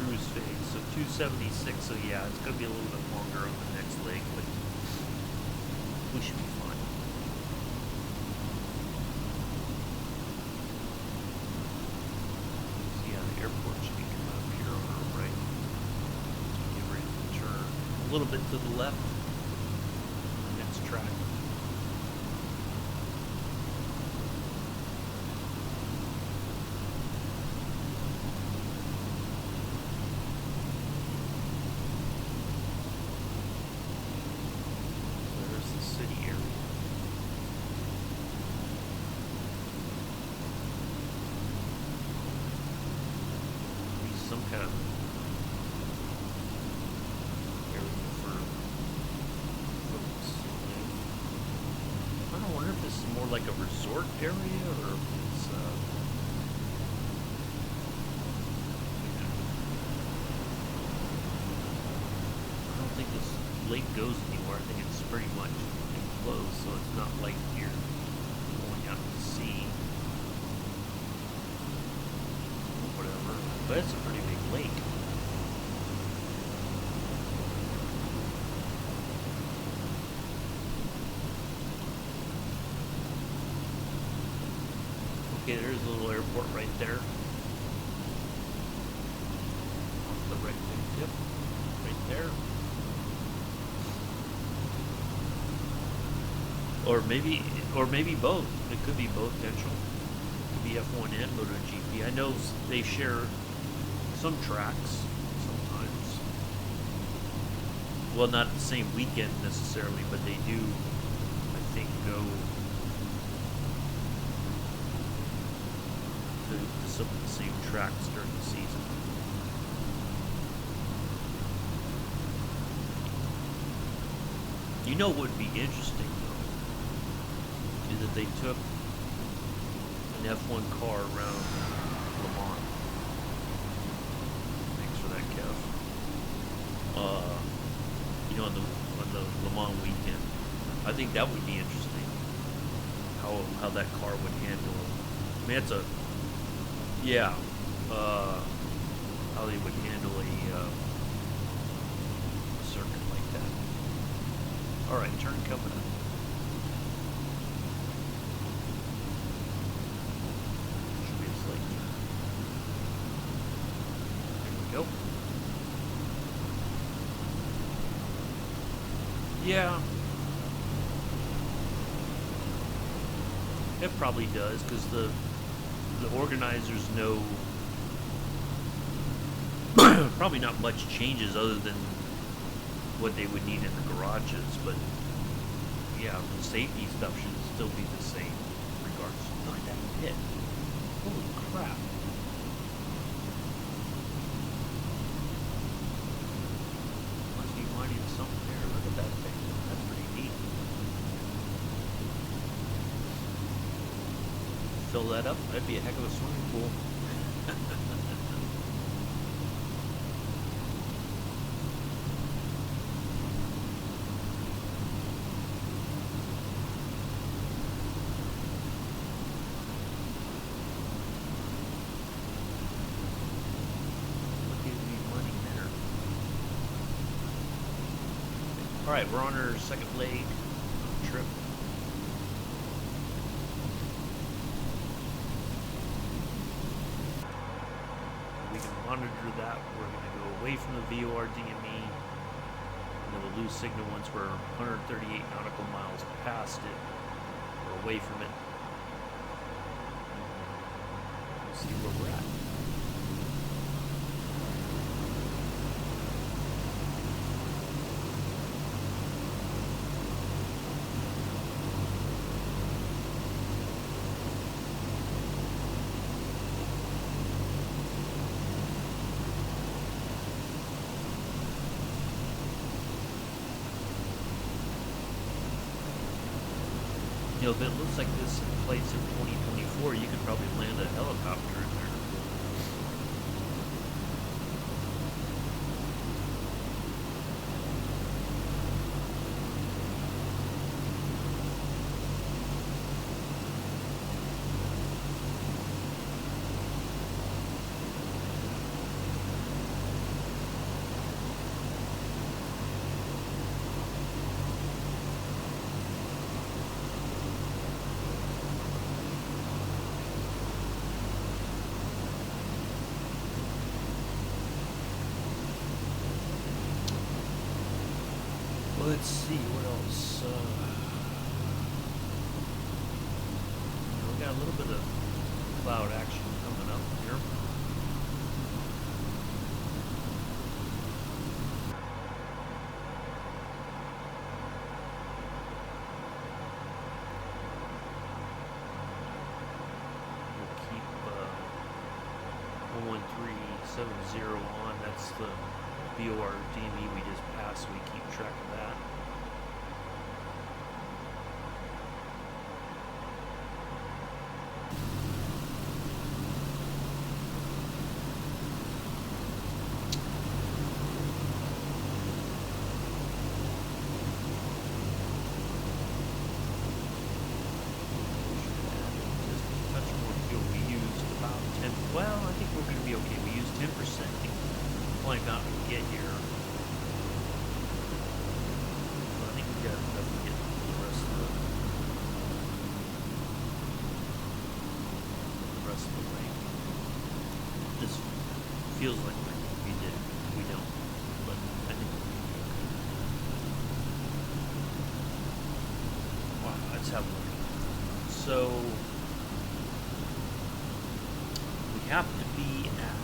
Cruise phase, so 276. So yeah, it's gonna be a little bit longer on the next leg, but we should be fine. So yeah, the airport should be coming up here on our right. Get ready to turn a little bit to the left. The next track. Some kind of area for folks. I don't wonder if this is more like a resort area or if it's I don't think this lake goes anywhere. I think it's pretty much enclosed, so it's not like you're going out to sea. Whatever. But it's a pretty big lake. Okay, there's a little airport right there. Off the right tip. Right there. Or maybe both. It could be both potential. It could be F1 and MotoGP. I know they share some tracks sometimes. Well, not the same weekend necessarily, but they do, I think, go to some of the same tracks during the season. You know what would be interesting, though, is that they took an F1 car around Le Mans. You know, on the Le Mans weekend. I think that would be interesting. How that car would handle. I mean, it's a how they would handle a circuit like that. All right, turn coming up. Should be a slight turn. There we go. Yeah, it probably does, because the organizers know probably not much changes other than what they would need in the garages, but yeah, the safety stuff should still be the same regardless. Look at that pit. Holy crap. Must be mining something there. Look at that thing. That's pretty neat. Fill that up, that'd be a heck of a swimming pool. Alright, we're on our second leg of the trip. We can monitor that. We're going to go away from the VOR DME. And then we'll lose signal once we're 138 nautical miles past it, or away from it. We'll see where we're at. You know, if it looks like this in place in 2024, you could probably land a helicopter in there. Let's see, what else? We got a little bit of cloud action coming up here. We'll keep 11370 on. That's the VOR DME we just passed, so we keep track of that. Just a touch more fuel. We used about 10. Well, I think we're going to be okay. We used 10% to flying mountain to get here. So I think we got enough to get the rest of the way. This feels like we did. We don't. But I think we'll be okay. Wow, let's have a look. So we have to be at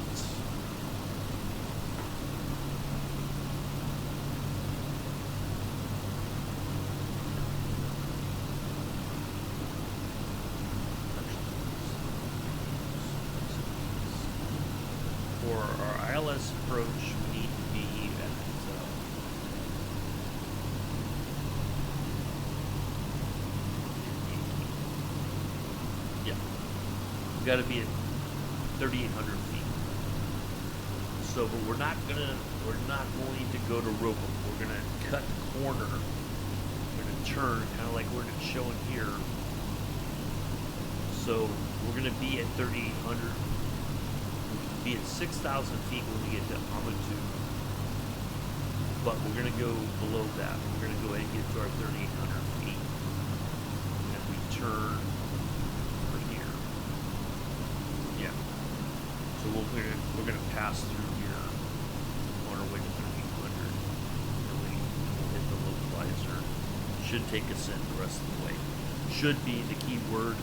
for our ILS approach, we need to be at yeah, we got to be at 3,800 feet. So, but we're not going to go to rope. We're going to cut the corner. We're going to turn, kind of like we're showing here. So we're going to be at 3,800. Be at 6,000 feet when we get to Almaty, but we're going to go below that. We're going to go ahead and get to our 3,800 feet, and we turn over here. Yeah. So we're going to pass through here on our way to 3,800, and we'll hit the localizer. Should take us in the rest of the way. Should be the key word.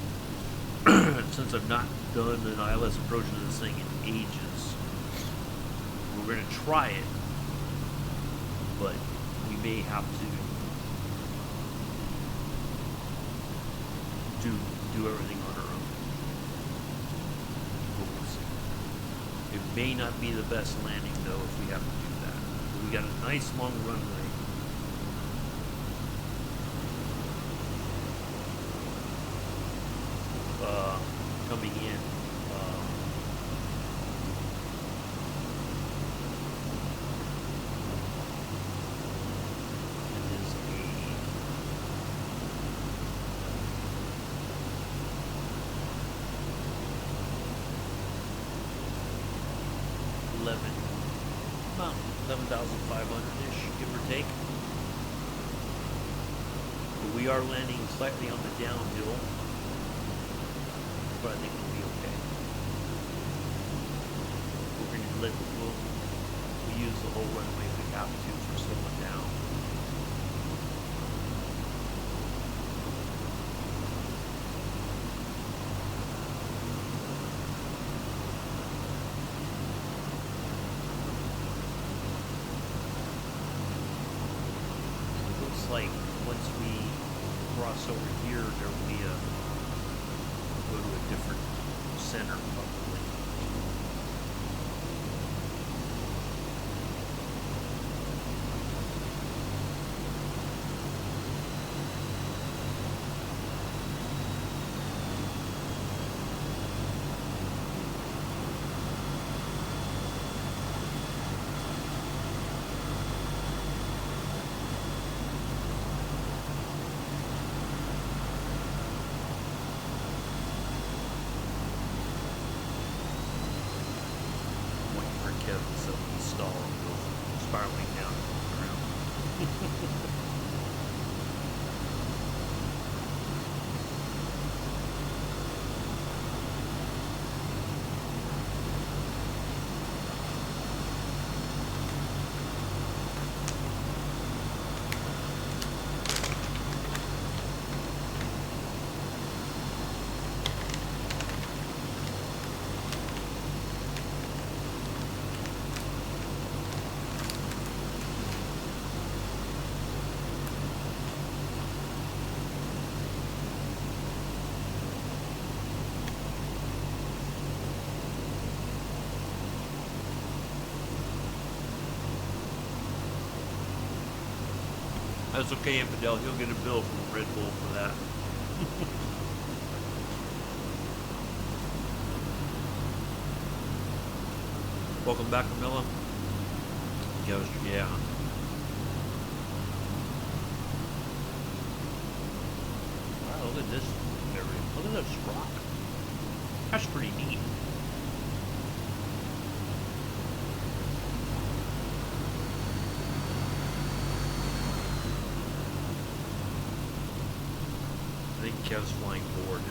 Since I've not done an ILS approach to this thing in ages, we're going to try it, but we may have to do everything on our own. But we'll see. It may not be the best landing though if we have to do that. But we got a nice long runway. Coming in. It is a 11,500-ish, give or take. But we are landing slightly on the downhill, but I think we'll be okay. We're going to we'll use the whole runway we have to for slowing down. It looks like once we cross over here, there will be go to a different center probably. So he stall and goes spiraling down the ground. That's okay, Infidel. He'll get a bill from Red Bull for that. Welcome back, Camilla. Yeah. Wow, look at this area. Look at this rock. That's pretty neat. I think Kev's flying forward.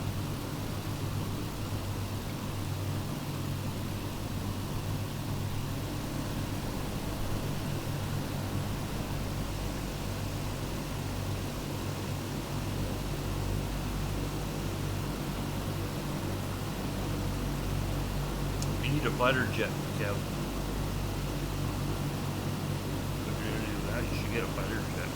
We need a fighter jet, Kev. If you're gonna do that, you should get a fighter jet.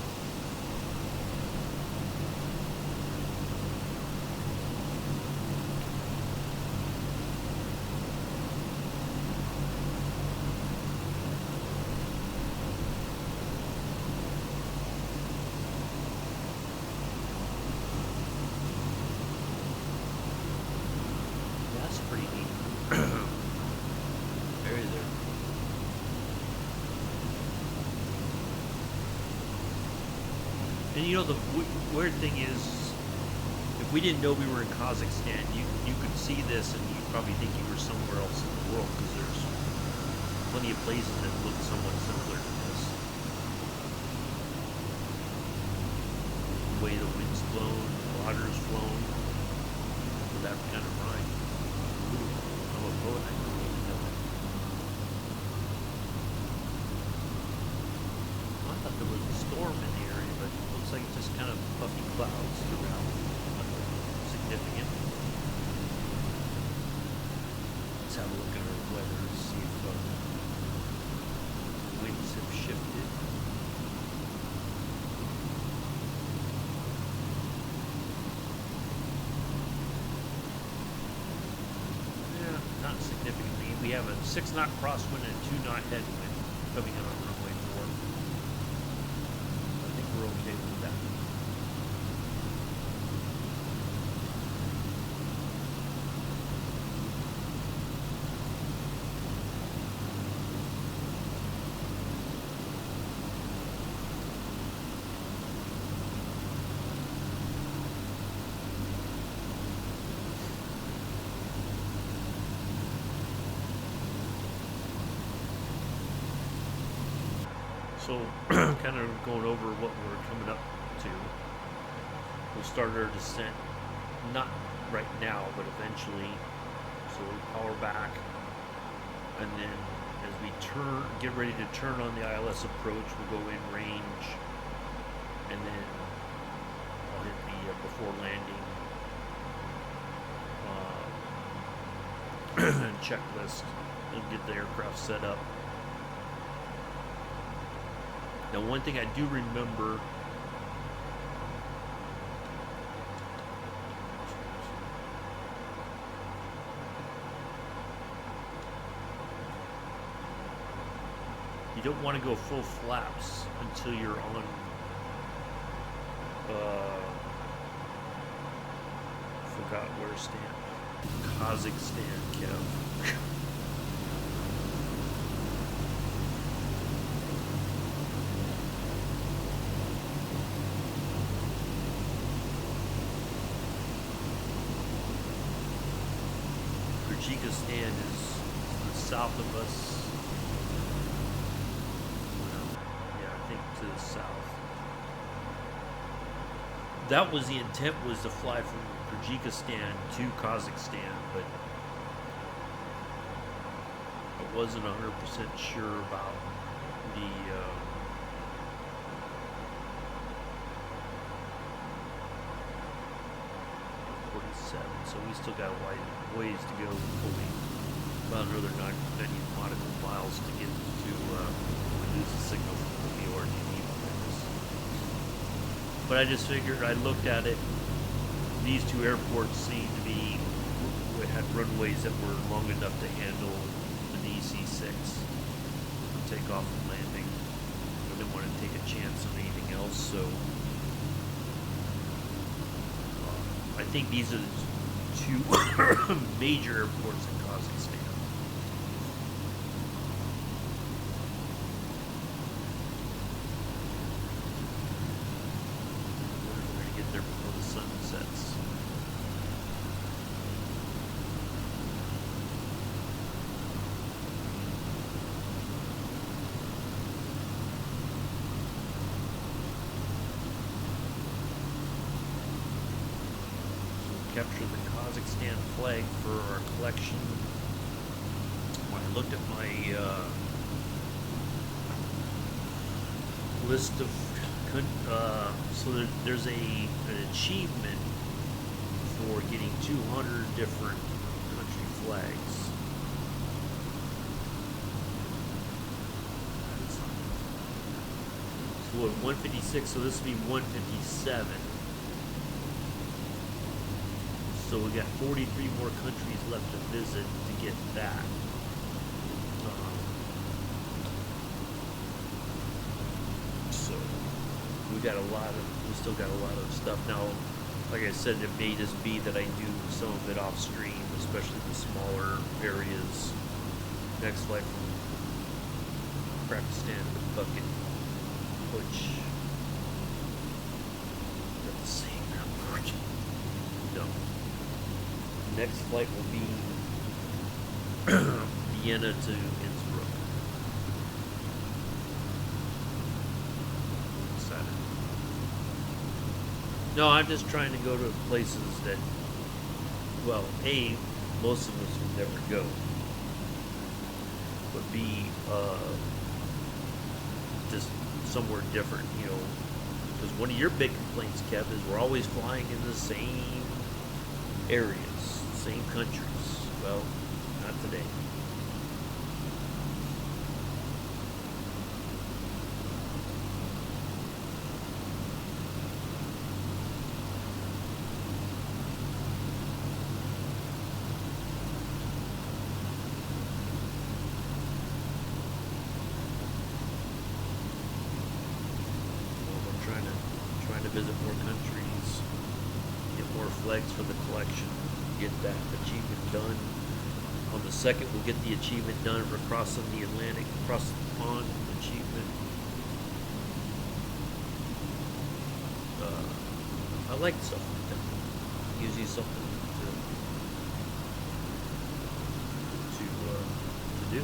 That's pretty neat. Very there. And you know, the weird thing is, if we didn't know we were in Kazakhstan, you could see this and you'd probably think you were somewhere else in the world, because there's plenty of places that look somewhat similar to this. The way the wind's blown, the water's flown, with that kind of rhyme. Ooh, I'm a poet, I don't even know it. I thought there was a storm in the area, but it looks like it's just kind of puffy clouds throughout. Nothing significant. Let's have a look at our weather and see if winds have shifted. Yeah, not significantly. We have a 6-knot crosswind and a 2-knot headwind coming in on runway 4. I think we're okay with that. So, kind of going over what we're coming up to. we'll start our descent, not right now, but eventually. So we power back, and then as we get ready to turn on the ILS approach, we'll go in range, and then I'll hit the before landing checklist and get the aircraft set up. Now, one thing I do remember, you don't want to go full flaps until you're on forgot where stand. Kazakhstan, Kev. Tajikistan is to the south of us. Well, yeah, I think to the south. That was the intent, was to fly from Tajikistan to Kazakhstan, but I wasn't 100% sure about the 47, so we still got a ways to go before we about another 90 nautical miles to get to lose the signal from the RGB behind us. But I just figured, I looked at it, these two airports seemed to be, had runways that were long enough to handle an EC-6 takeoff and landing. I didn't want to take a chance on anything else, so I think these are the two major airports in Kazakhstan. We're going to get there before the sun sets. Capture the Kazakhstan flag for our collection. When I looked at my list of so there's an achievement for getting 200 different country flags. So what, 156, so this would be 157. So we got 43 more countries left to visit to get that. So we still got a lot of stuff now. Like I said, it may just be that I do some of it off stream, especially the smaller areas. Next flight from Pakistan to Bucket, which at the same airport. No. Next flight will be Vienna to Innsbruck. Excited. No, I'm just trying to go to places that, well, A, most of us would never go. But B, just somewhere different, you know. Because one of your big complaints, Kev, is we're always flying in the same areas, same countries. Well, not today. Trying to visit more countries, get more flags for the collection, get that achievement done. On the 2nd, we'll get the achievement done for crossing the Atlantic, across the pond achievement. I like stuff like that. Gives you something to do.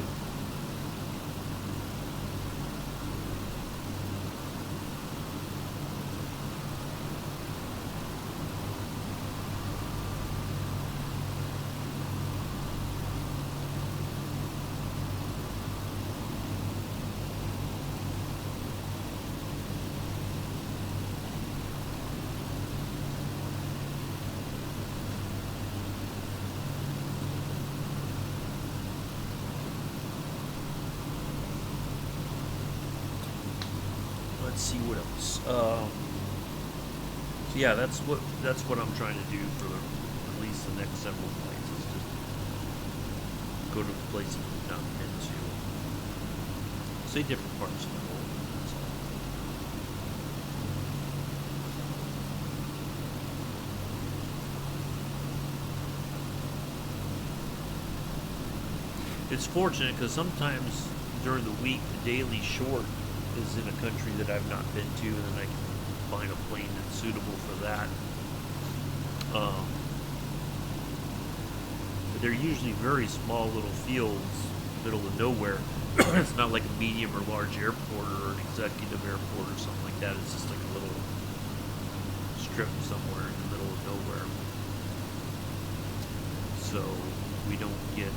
let's see what else. So yeah, that's what I'm trying to do for at least the next several flights. Is just go to places we've not been to. See different parts of the world. That's all. It's fortunate because sometimes during the week the daily short is in a country that I've not been to, and then I can find a plane that's suitable for that. But they're usually very small little fields, middle of nowhere. It's not like a medium or large airport or an executive airport or something like that. It's just like a little strip somewhere in the middle of nowhere. So we don't get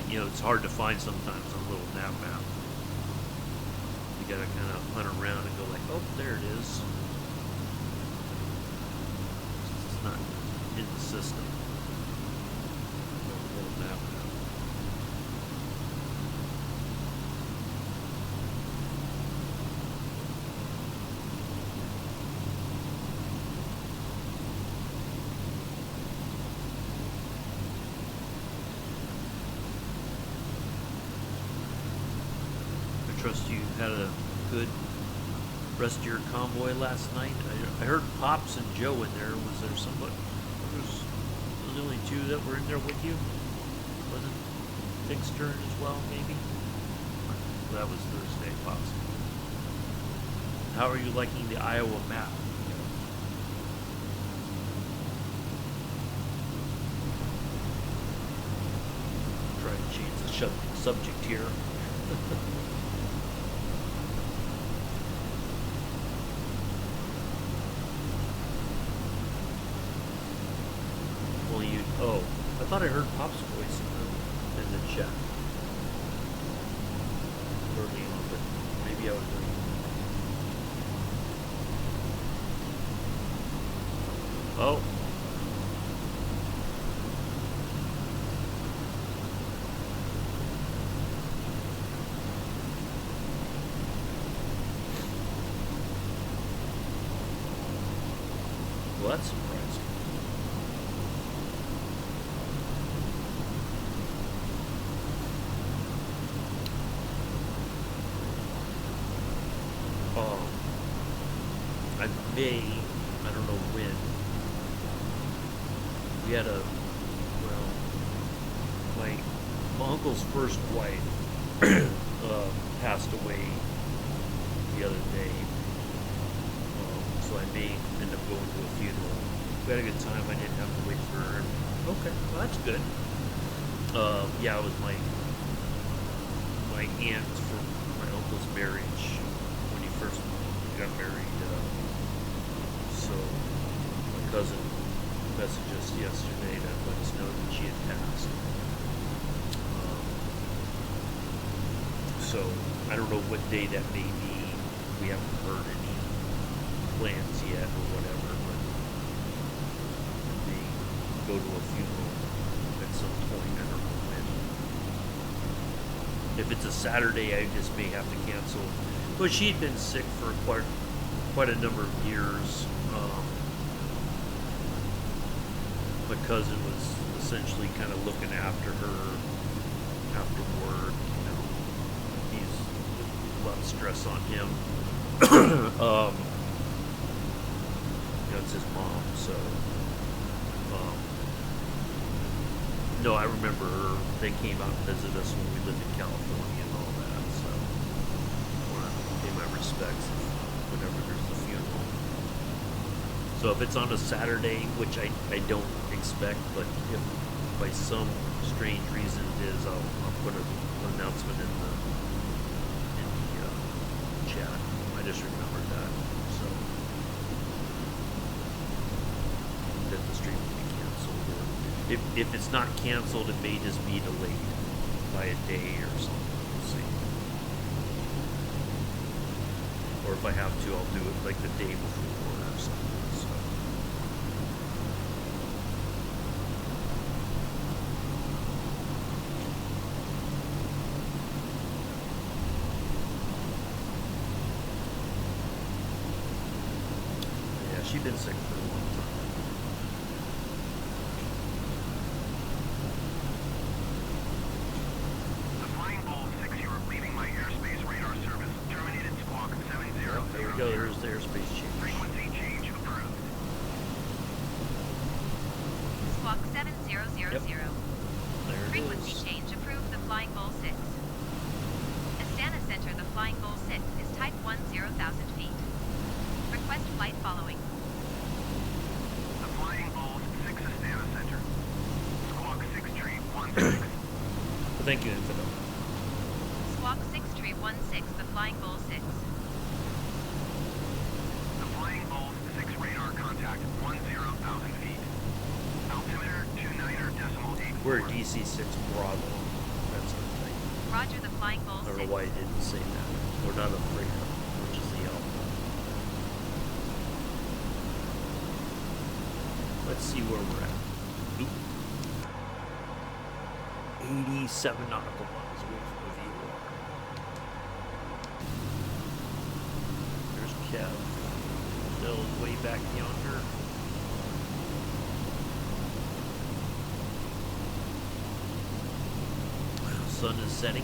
it's hard to find sometimes on a little nav map. You gotta kind of hunt around and go like, oh, there it is. It's not in the system. Little nav map. Trust you had a good rest of your convoy last night. I heard Pops and Joe in there. Was there somebody? Was the only two that were in there with you? Wasn't Fixter as well, maybe? That was Thursday, Pops. How are you liking the Iowa map? Try to change the subject here. Oh, I thought I heard Pop's voice in the chat early on, but maybe I was doing. Oh. Well, that's surprising. I don't know when, we had my uncle's first wife passed away the other day, so I may end up going to a funeral. We had a good time. I didn't have to wait for her. Okay, well that's good. Yeah, it was my aunt from my uncle's marriage when he first got married. So my cousin messaged us yesterday to let us know that she had passed. So I don't know what day that may be. We haven't heard any plans yet or whatever, but we may go to a funeral at some point. I don't know when. If it's a Saturday, I just may have to cancel. But she'd been sick for quite a number of years. My cousin was essentially kind of looking after her after work. He's a lot of stress on him. It's his mom, so. No, I remember they came out and visited us when we lived in California and all that, so I want to pay my respects whenever there's a funeral. So if it's on a Saturday, which I don't expect, but if by some strange reason it is, I'll put an announcement in the chat. I just remembered that, so that the stream will be canceled. Or if it's not canceled, it may just be delayed by a day or something. We'll see. Or if I have to, I'll do it like the day before or something. So. been sick for a long time. The Flying Bull 6, you are leaving my airspace radar service. Terminated squawk 700. Yep, there we go. There's the airspace change. Frequency change approved. Squawk 7000. Yep. There it Frequency is. change approved the Flying Bull 6. Astana Center, the Flying Bull 6 is type 10,000 feet. Request flight following. The Flying Bull 6 Astana Center. Squawk 6 tree 16. Thank you, Infidel. Squawk 6316, the Flying Bull 6. The Flying Bull 6 radar contact 10,000 feet. Altimeter 29.8. We're at DC-6 Bravo. That's our thing. Roger, the Flying Bull I 6. don't know why I didn't say that. We're not afraid of, which is the Alpha. Let's see where we're at. Oop. 87 nautical miles away from the VOR. There's Kev. Still way back yonder. Sun is setting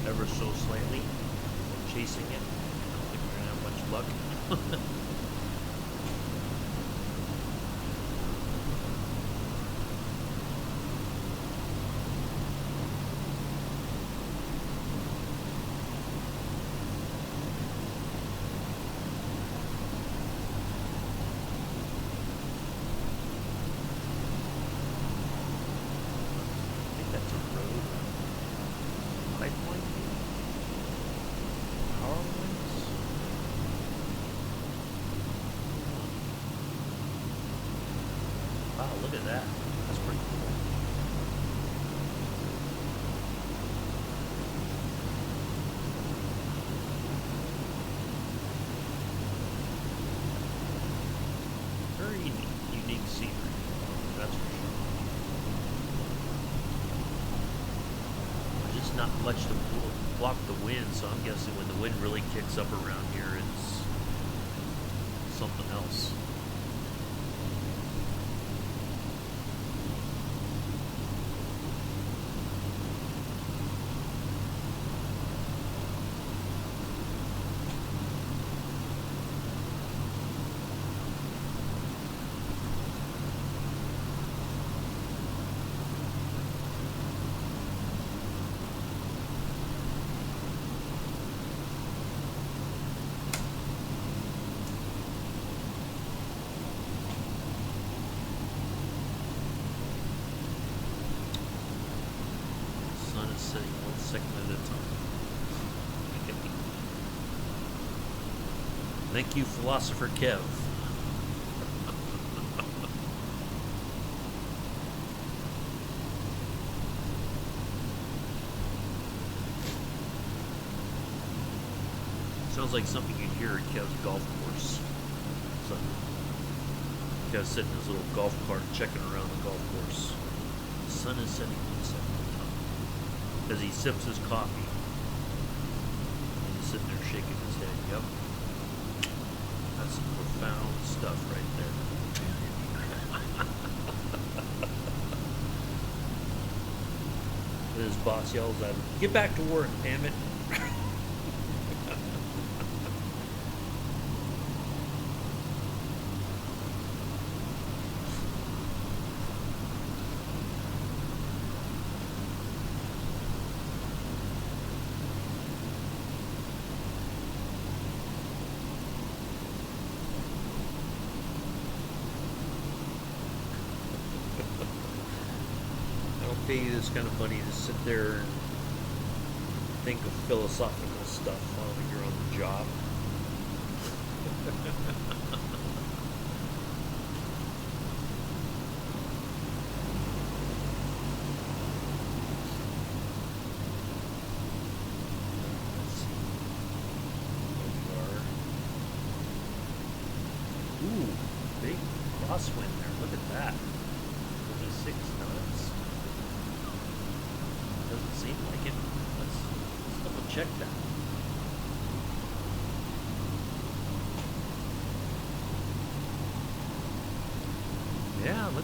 ever so slightly. We're chasing it. I don't think we're gonna have much luck. I think that's a road. Pipeline? Power lines? Wow, look at that. That's pretty cool. Very unique scenery, that's for sure. There's just not much to block the wind, so I'm guessing when the wind really kicks up around here, it's something else. Sun is setting 1 second at a time. Thank you, Philosopher Kev. Sounds like something you'd hear at Kev's golf course. So, Kev's sitting in his little golf cart checking around the golf course. The sun is setting 1 second at a time. As he sips his coffee. And he's sitting there shaking his head. Yep. That's some profound stuff right there. And his boss yells at him, "Get back to work, damn it." Okay, it's kind of funny to sit there and think of philosophical stuff while you're on the job. Let's see. There we are. Ooh, big crosswind there. Look at that. 26 knots. Doesn't seem like it. Let's double check that.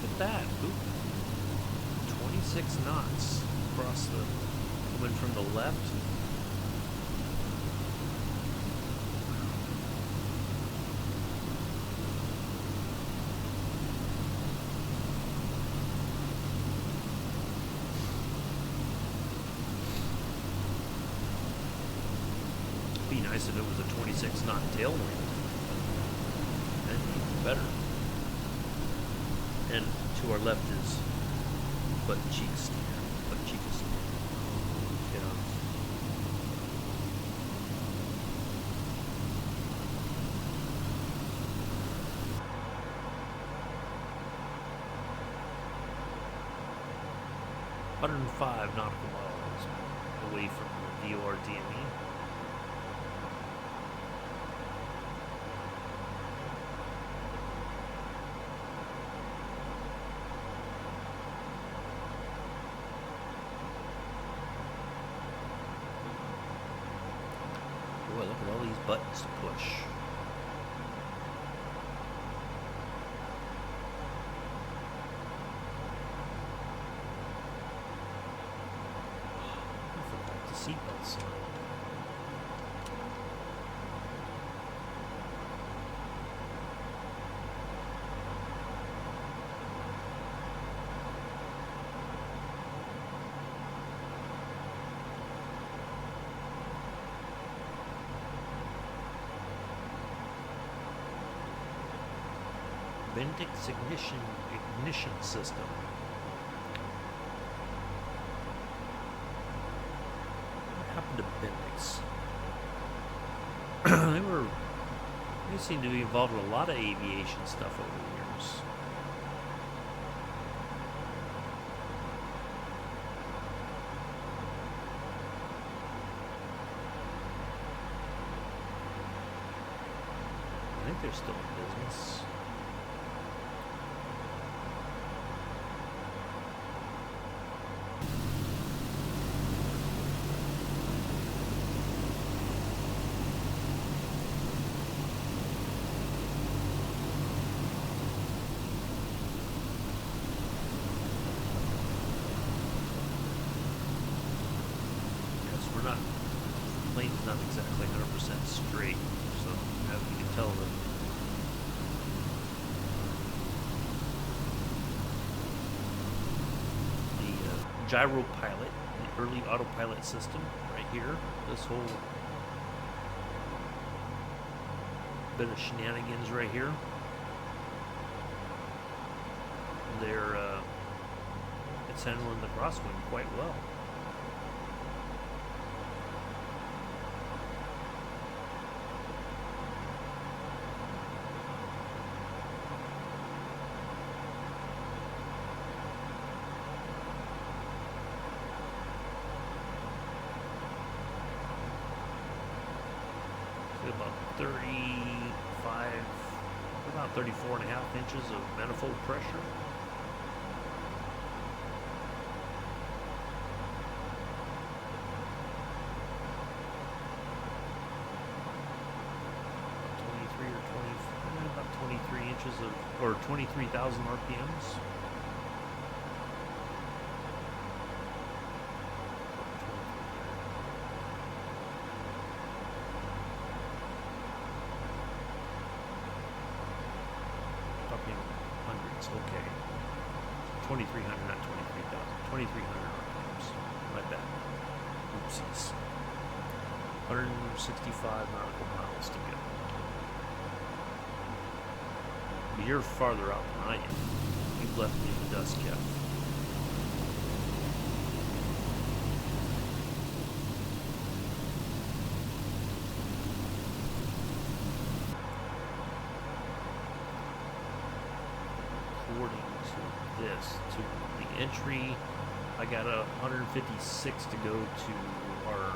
look at that. Oop. 26 knots across the, coming from the left. Be nice if it was a 26 knot tailwind. That'd be even better. And to our left is butt cheek steer. Butt cheek steer. Yeah. "105 nautical miles away from the VORDME. Boy, look at all these buttons to push. I forgot the seatbelt sign. Bendix ignition system. What happened to Bendix? They seem to be involved in a lot of aviation stuff over the years. I think they're still in business. Plane's not exactly 100% straight, so as you can tell, the gyro pilot, the early autopilot system, right here. This whole bit of shenanigans right here. It's handling the crosswind quite well. About 34.5 inches of manifold pressure. About 23 inches of, or 23,000 RPMs. Okay. 2,300, not 23,000. 2,300 RPMs. My bad. Oopsies. 165 nautical miles to go. But you're farther out than I am. You've left me in the dust, Kev. To the entry, I got 156 to go to our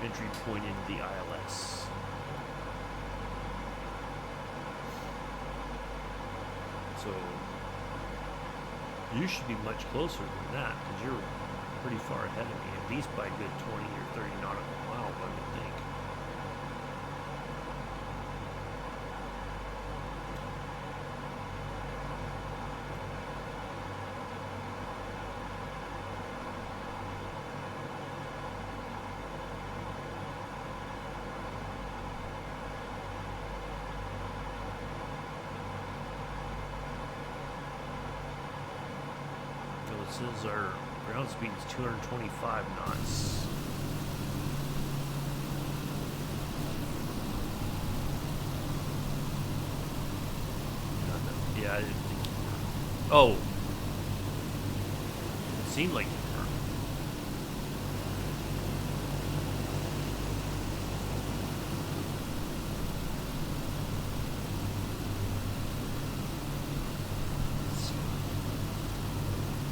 entry point into the ILS. So you should be much closer than that because you're pretty far ahead of me, at least by a good 20 or 30 nautical miles, I would think. says our ground speed is 225 knots. Yeah, I didn't think. Oh, it seemed like you were.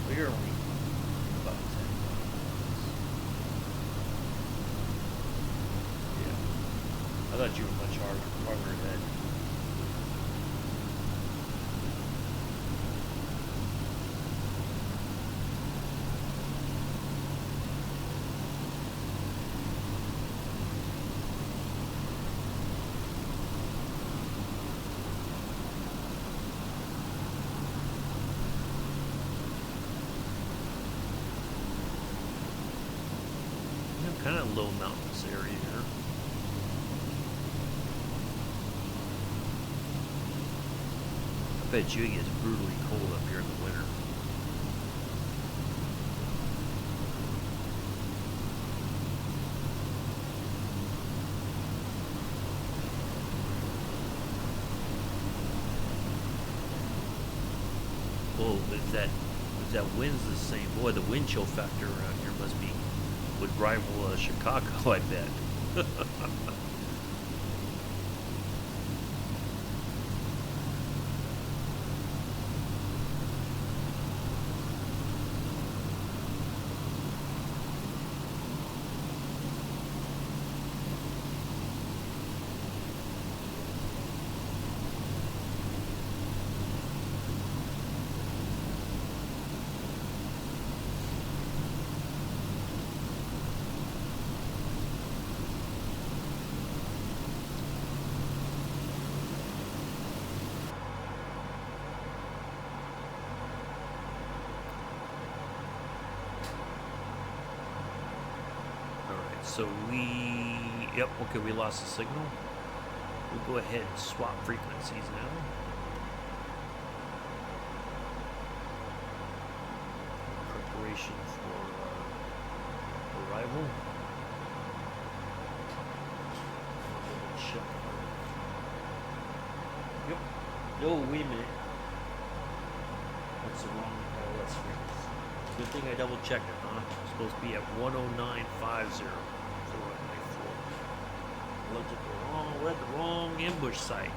We're only about 10 miles. Yeah, I thought you were much farther ahead. Kind of low mountainous area here. I bet you it gets brutally cold up here in the winter. Oh, if that wind's the same, boy, the wind chill factor around here must be would rival Chicago, I bet. So yep, okay, we lost the signal. We'll go ahead and swap frequencies now. Preparation for arrival. Check. Yep. No, wait a minute. That's the wrong LS frequency. Good thing I double checked it, huh? It's supposed to be at 10950. We're at the wrong ambush site.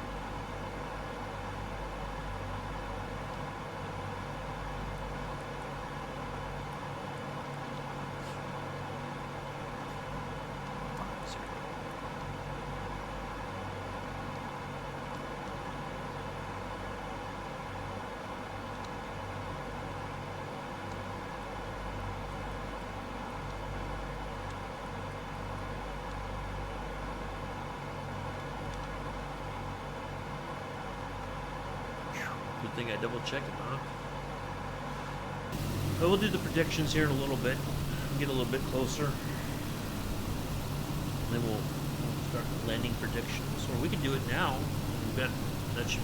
Good thing I double checked it, huh? But we'll do the predictions here in a little bit. Get a little bit closer. Then we'll start landing predictions. Or we can do it now. I bet that should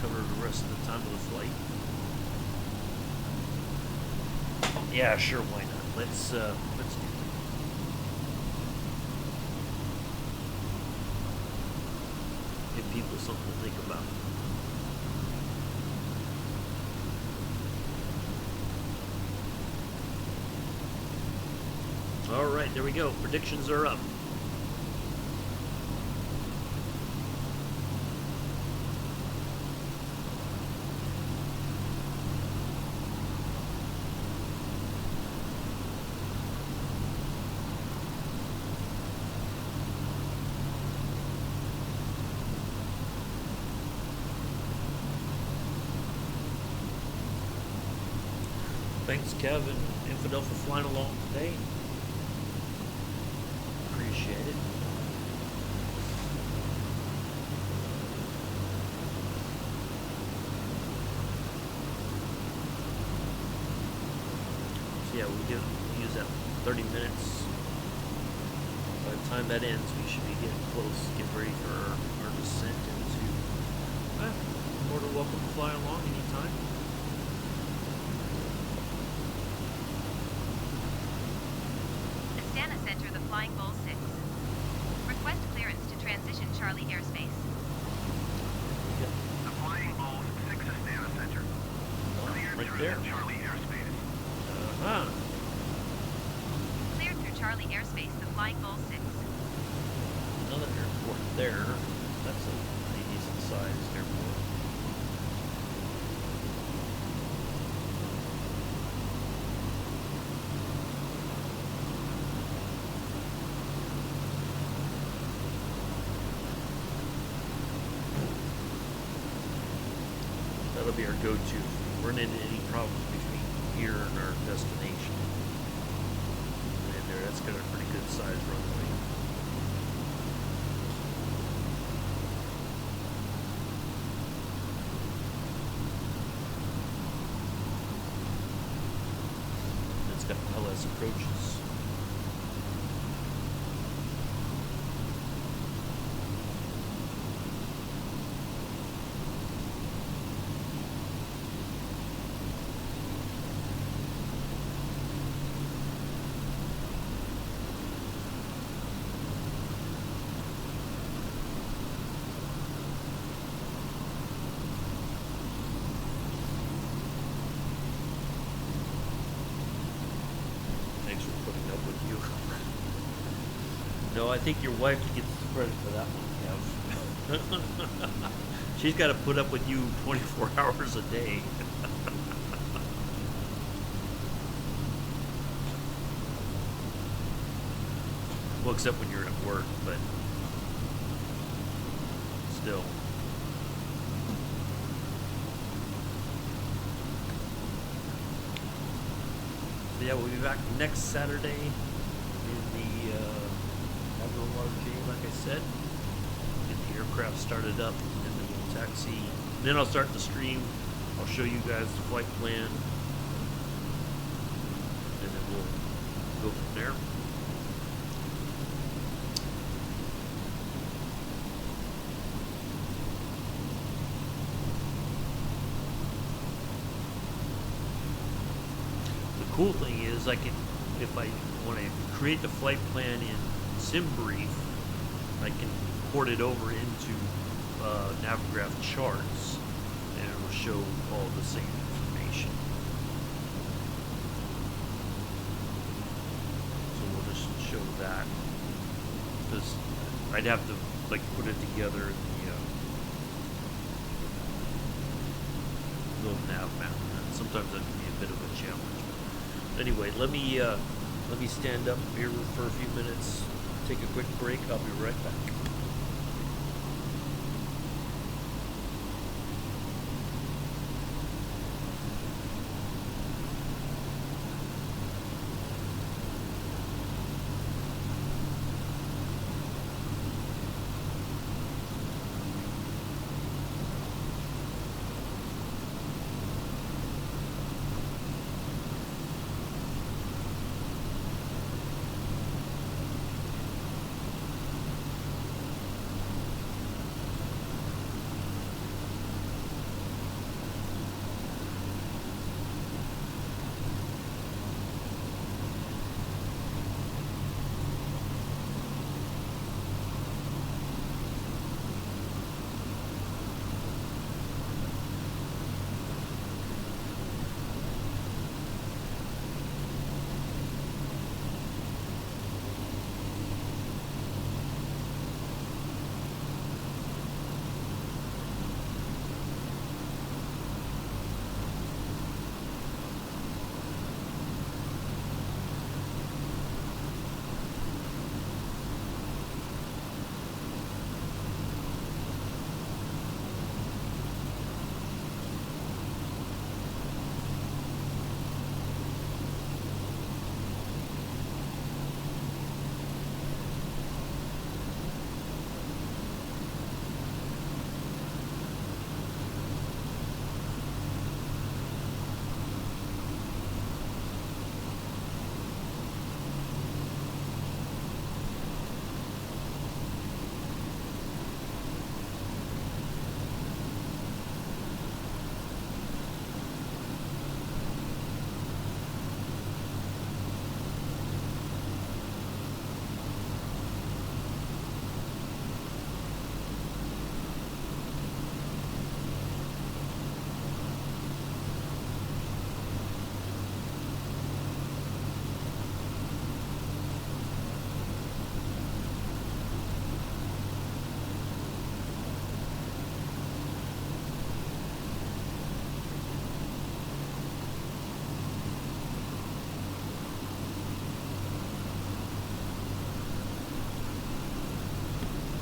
cover the rest of the time of the flight. Yeah, sure, why not? Let's do it. Give people something to think about. All right, there we go. Predictions are up. Thanks, Kev and Infidel, for flying along today. Appreciate it. So yeah, we do use that 30 minutes. By the time that ends, we should be getting close, get ready for our descent into. More than welcome to fly along anytime. Flying Bull 6. Request clearance to transition Charlie airspace. Yep. The Flying Bull 6 Astana Center. Cleared Right through there. the Charlie airspace. Uh-huh. Cleared through Charlie airspace, the Flying Bull 6. Another airport there. That's a pretty decent sized airport. That'll be our go-to if we run into any problems between here and our destination. And there, that's got a pretty good sized runway. It's got LS approaches. Thanks for putting up with you. No, I think your wife gets the credit for that one, Kev. She's got to put up with you 24 hours a day. Well, except when you're at work, but still. So yeah, we'll be back next Saturday in the Admiral RJ, like I said. Get the aircraft started up, and then we'll taxi. Then I'll start the stream. I'll show you guys the flight plan, and then we'll go from there. The cool thing is I can, if I want to create the flight plan in SimBrief, I can port it over into Navigraph charts, and it will show all the same information. So we'll just show that, because I'd have to like put it together in the little nav map. And sometimes that can be a bit of a challenge. Anyway, let me stand up here for a few minutes, take a quick break. I'll be right back.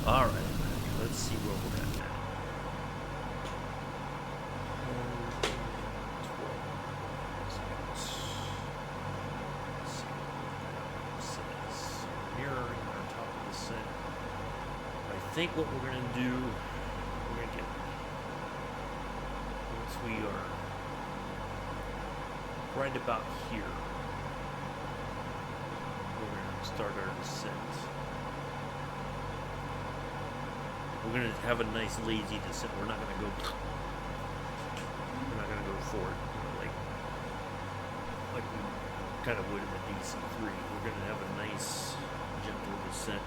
All right, let's see where we're at now. 12. Mirroring our top of the set. I think what we're gonna do, we're gonna get, once we are right about here, we're gonna start our descent. We're gonna have a nice lazy descent. We're not gonna go forward, like we kind of would in the DC-3. We're gonna have a nice gentle descent.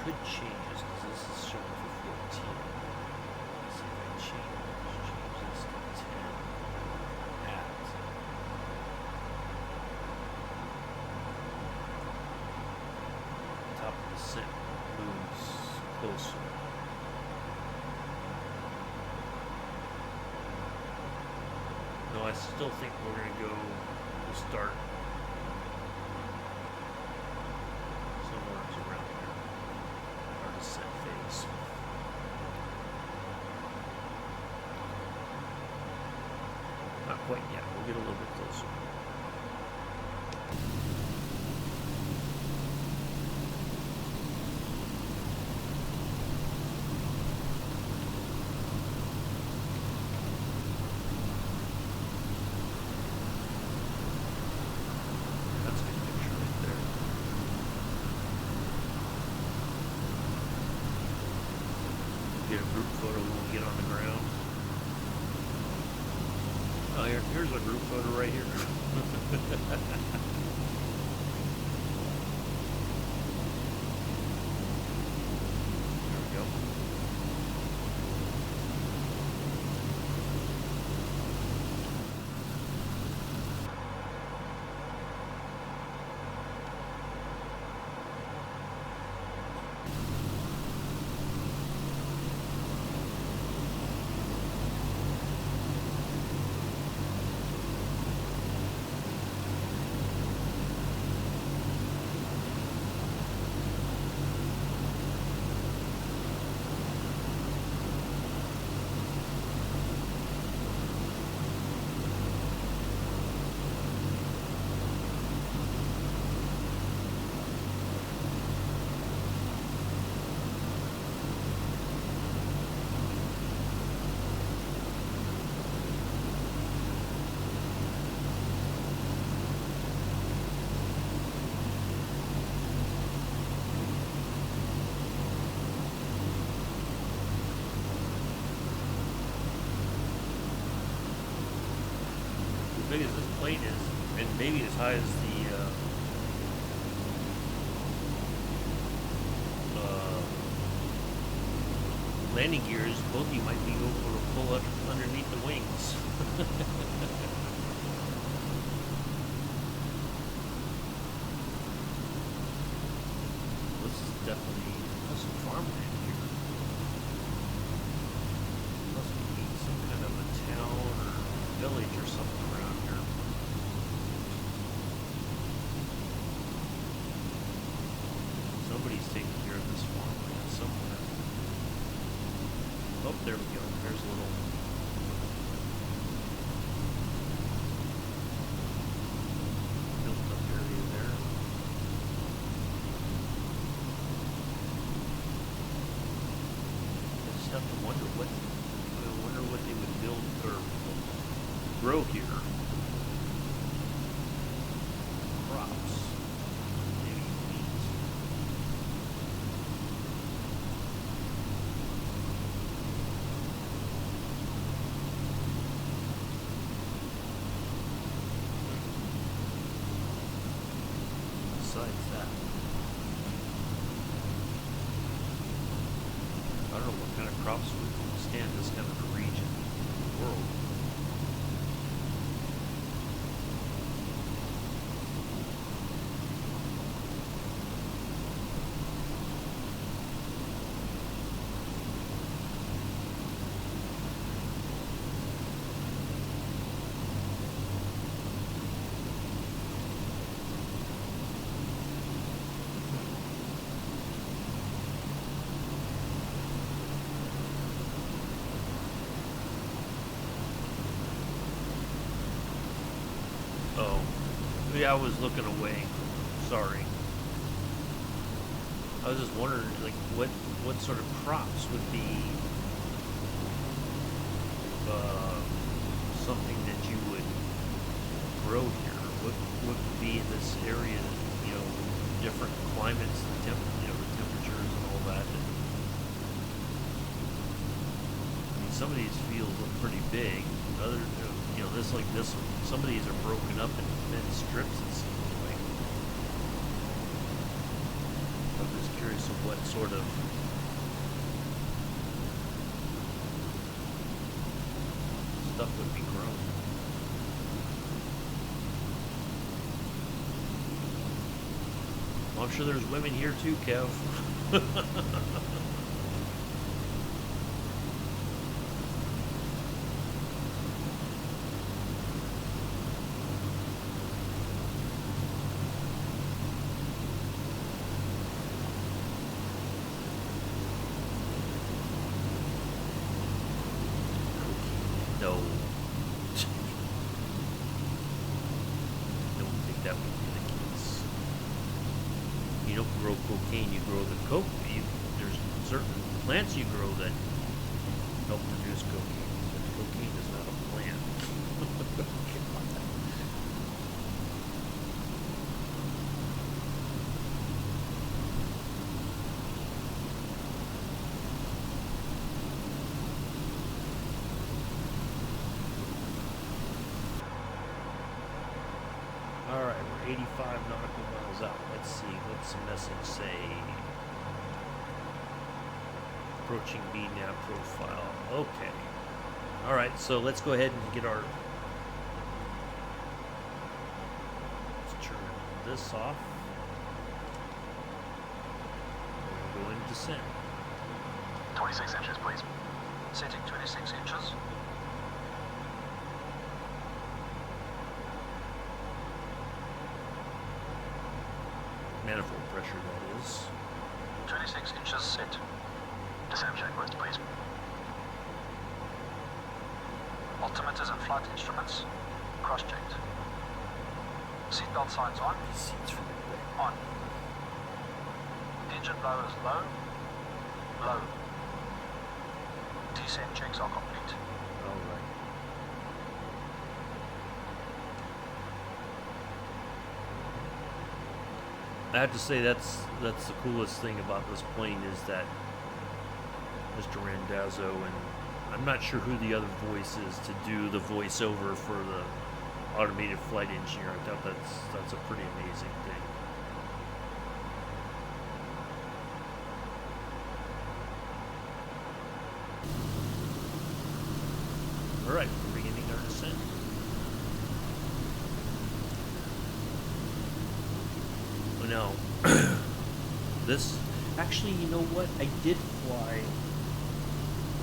Could change this because this is showing for 14. Let's see if I change this to 10 at top of the set moves closer. No, I still think we're gonna go to start somewhere around here. Our descent phase. Not quite yet. We'll get a little bit closer. That's a good picture right there. Get a group photo when we get on the ground. Oh, here's a group photo right here. There we go. As big as this plane is, and maybe as high as the landing gears, both of you might be able to pull up underneath the wings. This is definitely some farmland here. Must be some kind of a town or village or something around here. Somebody's taking care of this farmland somewhere. Oh, there we go. There's a little built up area there. I just have to wonder what they would build or grow here. Crops. Maybe wheat. Besides that, I don't know what kind of crops would stand this kind of a region in the world. Yeah, I was looking away. Sorry. I was just wondering, like, what sort of crops would be something that you would grow here? What would be in this area? You know, different climates, the the temperatures and all that. I mean, some of these fields look pretty big. Other, this like this one. Some of these are broken up in thin strips. It seems like. I'm just curious of what sort of stuff would be grown. Well, I'm sure there's women here too, Kev. No. Don't think that would be the case. You don't grow cocaine, you grow the coke. There's certain plants you grow that help produce cocaine. But cocaine is not a plant. Alright, we're 85 nautical miles out. Let's see, what's the message say? Approaching BNAV profile. Okay. Alright, so let's go ahead and get our... Let's turn this off. We're going to go into descent. 26 inches, please. Setting 26 inches. Manifold pressure, that is. 26 inches set. Descent checklist, please. Altimeters and flight instruments cross-checked. Seatbelt signs on. Seats from the On. Engine blowers low. Low. Descent checks are complete. Alright. I have to say that's the coolest thing about this plane is that Mr. Randazzo, and I'm not sure who the other voice is to do the voiceover for the automated flight engineer. I thought that's a pretty amazing thing. Alright, we're beginning our descent. Oh no. This, actually, you know what? I did fly.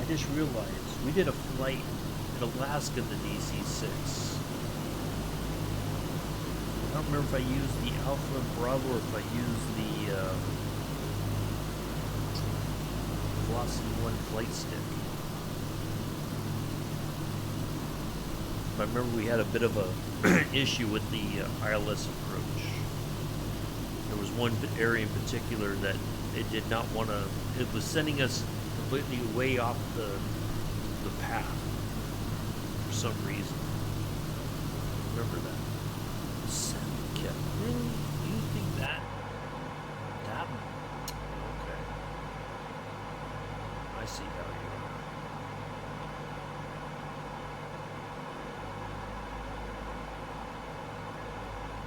I just realized we did a flight in Alaska, the DC-6. I don't remember if I used the Alpha Bravo or if I used the Velocity 1 flight stick. I remember we had a bit of a issue with the ILS approach. There was one area in particular that it did not want to. It was sending us completely way off the path for some reason. Remember that? Really? You think that? That? Okay. I see how you are.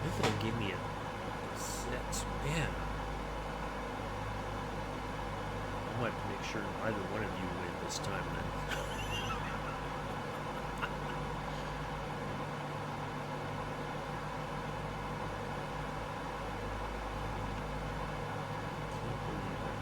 If they'll give me a 6, man. I might have to make sure either one of you win this time then. Can't believe it.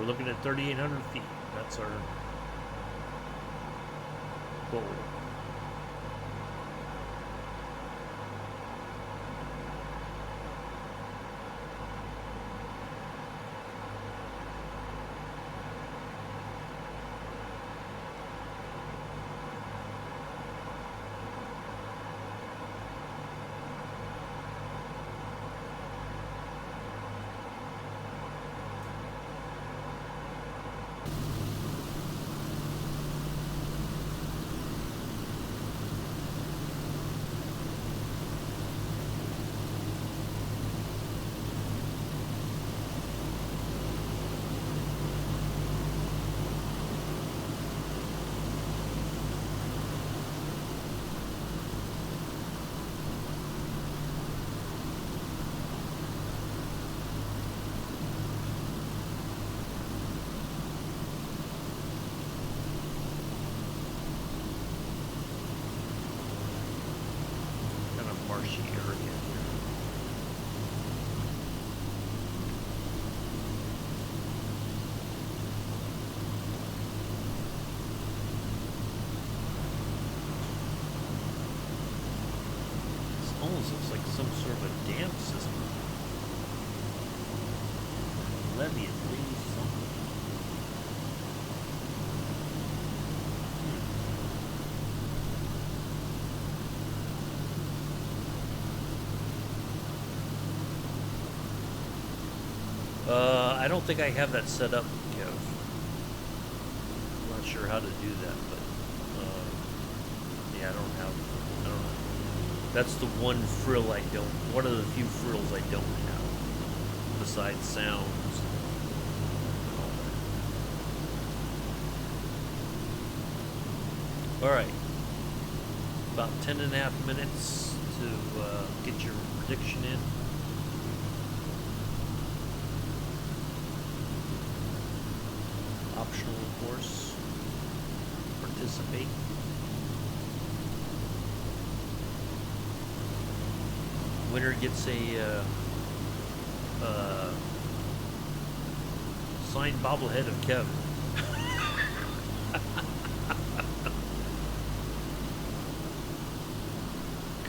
looking at 3,800 feet. That's our goal. Marshy area here. This almost looks like some sort of a dam system. Levee at least something. I don't think I have that set up, Kev. I'm not sure how to do that, but yeah, I don't know. That's the one frill I don't. One of the few frills I don't have, besides sounds. All right, about 10.5 minutes to get your prediction in. Optional, of course. Participate. Winner gets a signed bobblehead of Kevin.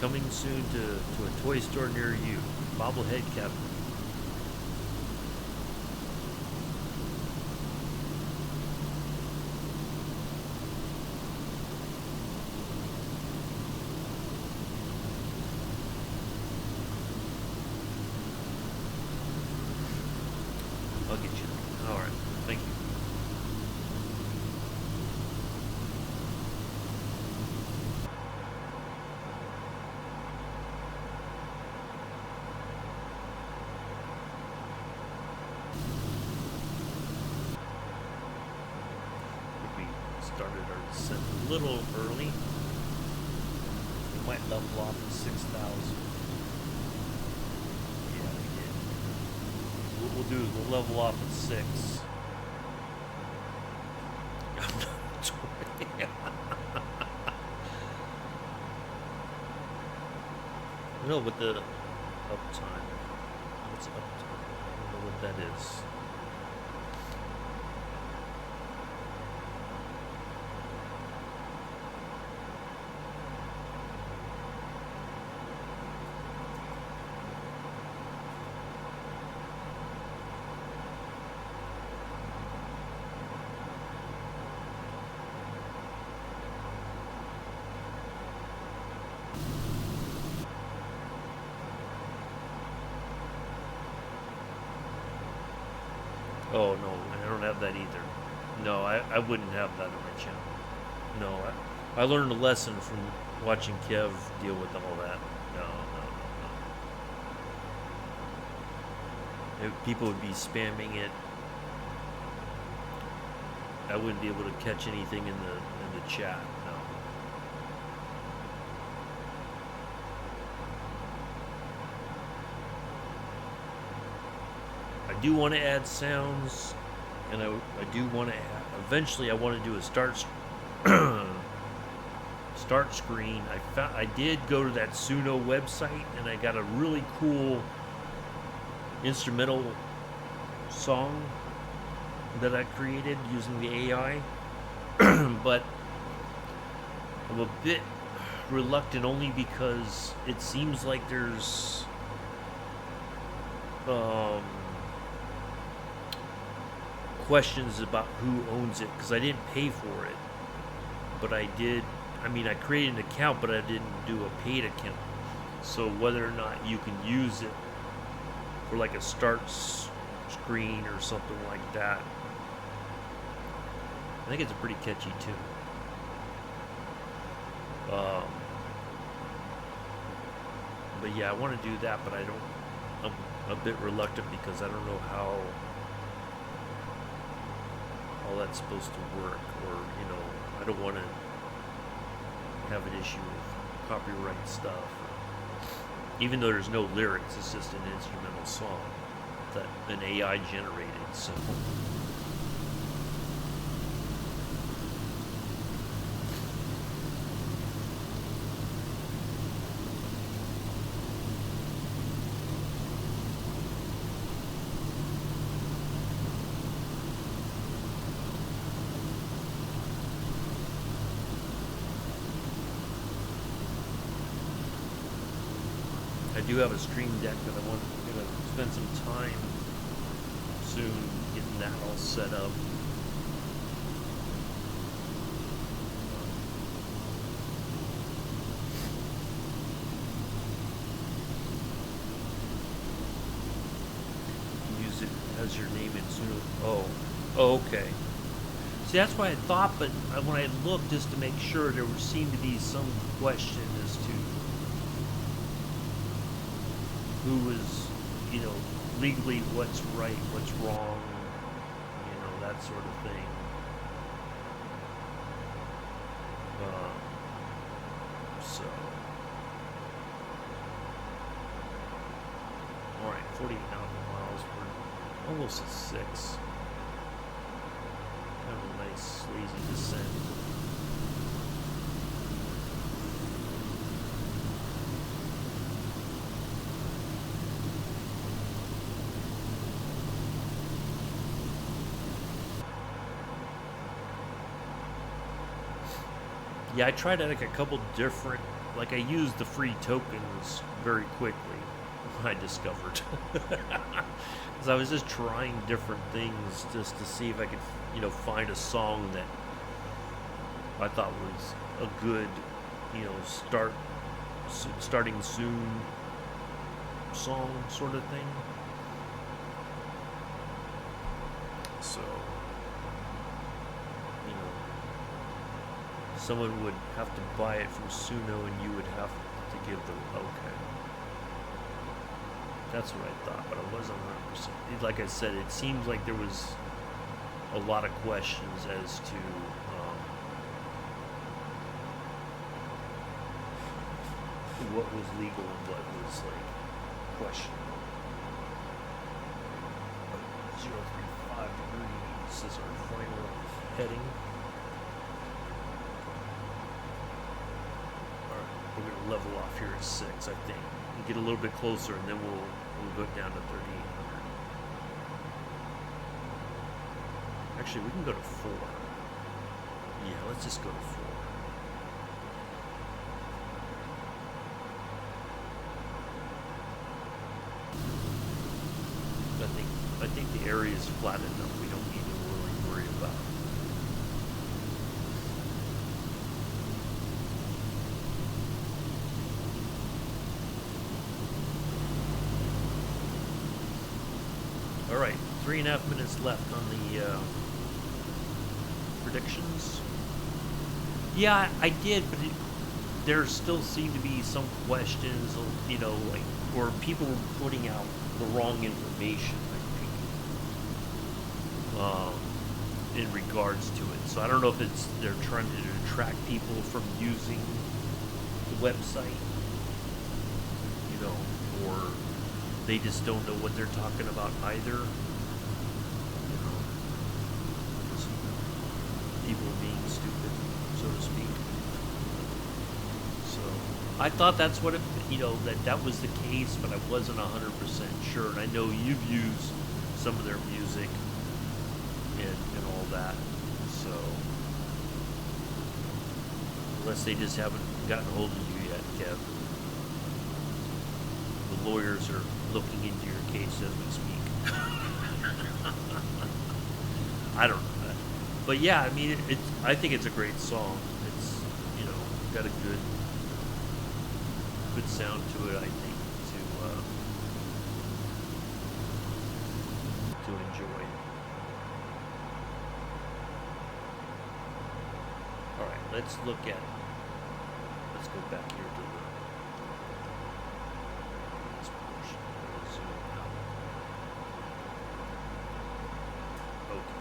Coming soon to a toy store near you. Bobblehead Kevin. I'll get you. All right. Thank you. We started our descent a little early. We might level off at 6,000. What we'll do is we'll level off at 6. No, but the uptime. What's uptime? I don't know what that is. Oh no, I don't have that either. No, I wouldn't have that on my channel. No, I learned a lesson from watching Kev deal with all that. No. If people would be spamming it, I wouldn't be able to catch anything in the chat. No. I do want to add sounds, and I do want to add, eventually I want to do a start screen. I did go to that Suno website, and I got a really cool instrumental song that I created using the AI, but I'm a bit reluctant only because it seems like there's questions about who owns it, because I didn't pay for it, but I did. I mean, I created an account, but I didn't do a paid account. So whether or not you can use it for like a start screen or something like that, I think it's a pretty catchy tune. But yeah, I want to do that, but I'm a bit reluctant because I don't know how all that's supposed to work, or I don't want to have an issue with copyright stuff. Even though there's no lyrics, it's just an instrumental song that an AI generated. So. I do have a Stream Deck that I'm going to spend some time soon getting that all set up. Use it as your name in soon. Oh, okay. See, that's what I thought, but when I looked just to make sure, there seemed to be some question as to who is, legally what's right, what's wrong, that sort of thing. So, all right, 48 nautical miles. We're almost at 6. Kind of a nice, lazy descent. Yeah, I tried like a couple different, I used the free tokens very quickly, I discovered. Because I was just trying different things just to see if I could, find a song that I thought was a good, starting soon song sort of thing. So, someone would have to buy it from Suno and you would have to give them, okay. That's what I thought, but I wasn't 100%. Like I said, it seems like there was a lot of questions as to what was legal and what was questionable. 035 degrees is our final heading. We're going to level off here at 6, I think. And get a little bit closer, and then we'll go down to 3,800. Actually, we can go to 4. Yeah, let's just go to 4. I think the area is flat enough. We don't need to really worry about it. All right, 3.5 minutes left on the predictions. Yeah, I did, but there still seem to be some questions, or people were putting out the wrong information, I think, in regards to it. So I don't know if they're trying to detract people from using the website, or they just don't know what they're talking about either. Just people being stupid, so to speak. So I thought that's what that was the case, but I wasn't 100% sure. And I know you've used some of their music, and all that. So unless they just haven't gotten hold of you yet, Kev. The lawyers are looking into your case as we speak. I don't know. But yeah, I mean, I think it's a great song. It's, you know, got a good sound to it, I think, to enjoy. All right, let's go back here to this portion. Zoom out. Okay.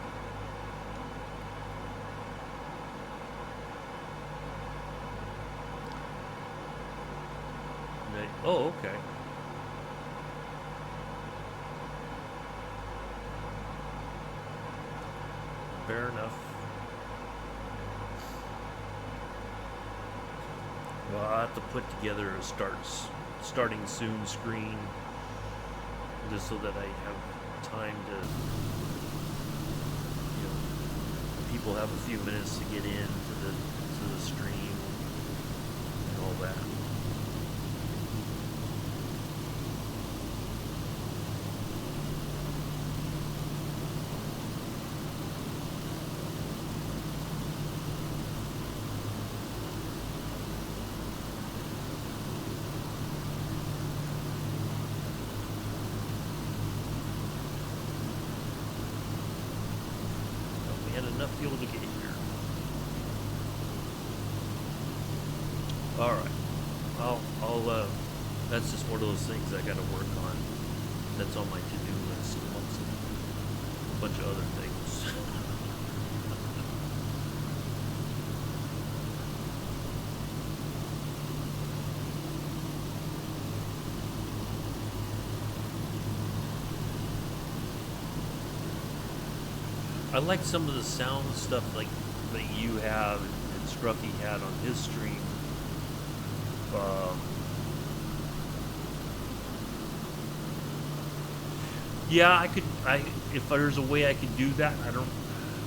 Oh, okay. Fair enough. Well, I'll have to put together a starting soon screen just so that I have time to, you know, people have a few minutes to get in to the stream and all that. Enough fuel to get here. All right. I'll that's just one of those things I got to work on. That's on my to-do list amongst a bunch of other things. I like some of the sound stuff like that you have and Scruffy had on his stream. Yeah, if there's a way I could do that.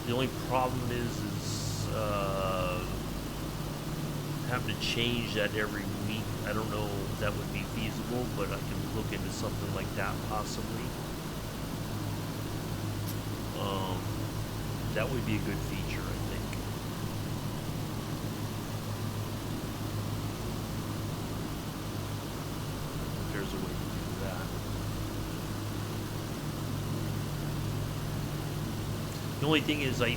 The only problem is having to change that every week. I don't know if that would be feasible, but I can look into something like that possibly. That would be a good feature, I think. If there's a way to do that. The only thing is I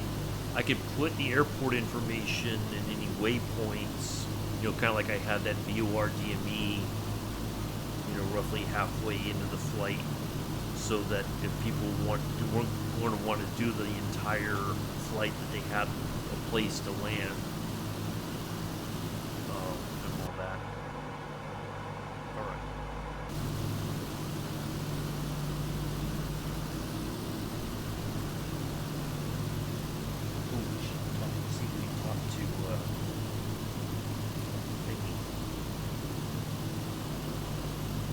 could put the airport information and any waypoints, you know, kind of like I had that VOR DME, you know, roughly halfway into the flight, so that if people want to do the entire flight, that they have a place to land, and all that. All right. Ooh, see if we can talk to Mickey.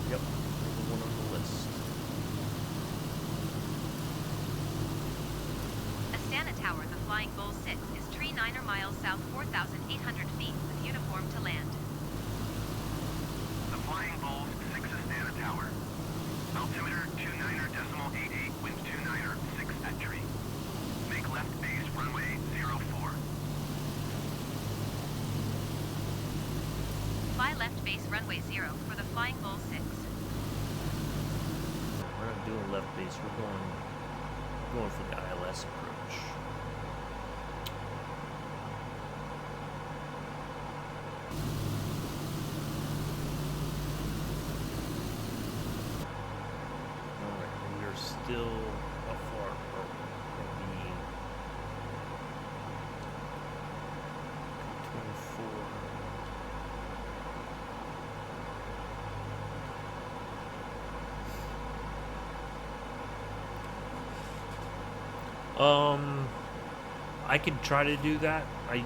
Yep, the one on the list. Astana Tower, the Flying Bull 6, is tree 9 miles south 4,800 feet with uniform to land. The Flying Bull 6 Astana Tower. Altimeter 29.88, wind 29.6 at tree. Make left base runway 04. Fly left base runway 0 for the Flying Bull 6. We're not doing left base. We're going for the ILS approach. All right, we are still how far are we? 24. I could try to do that. I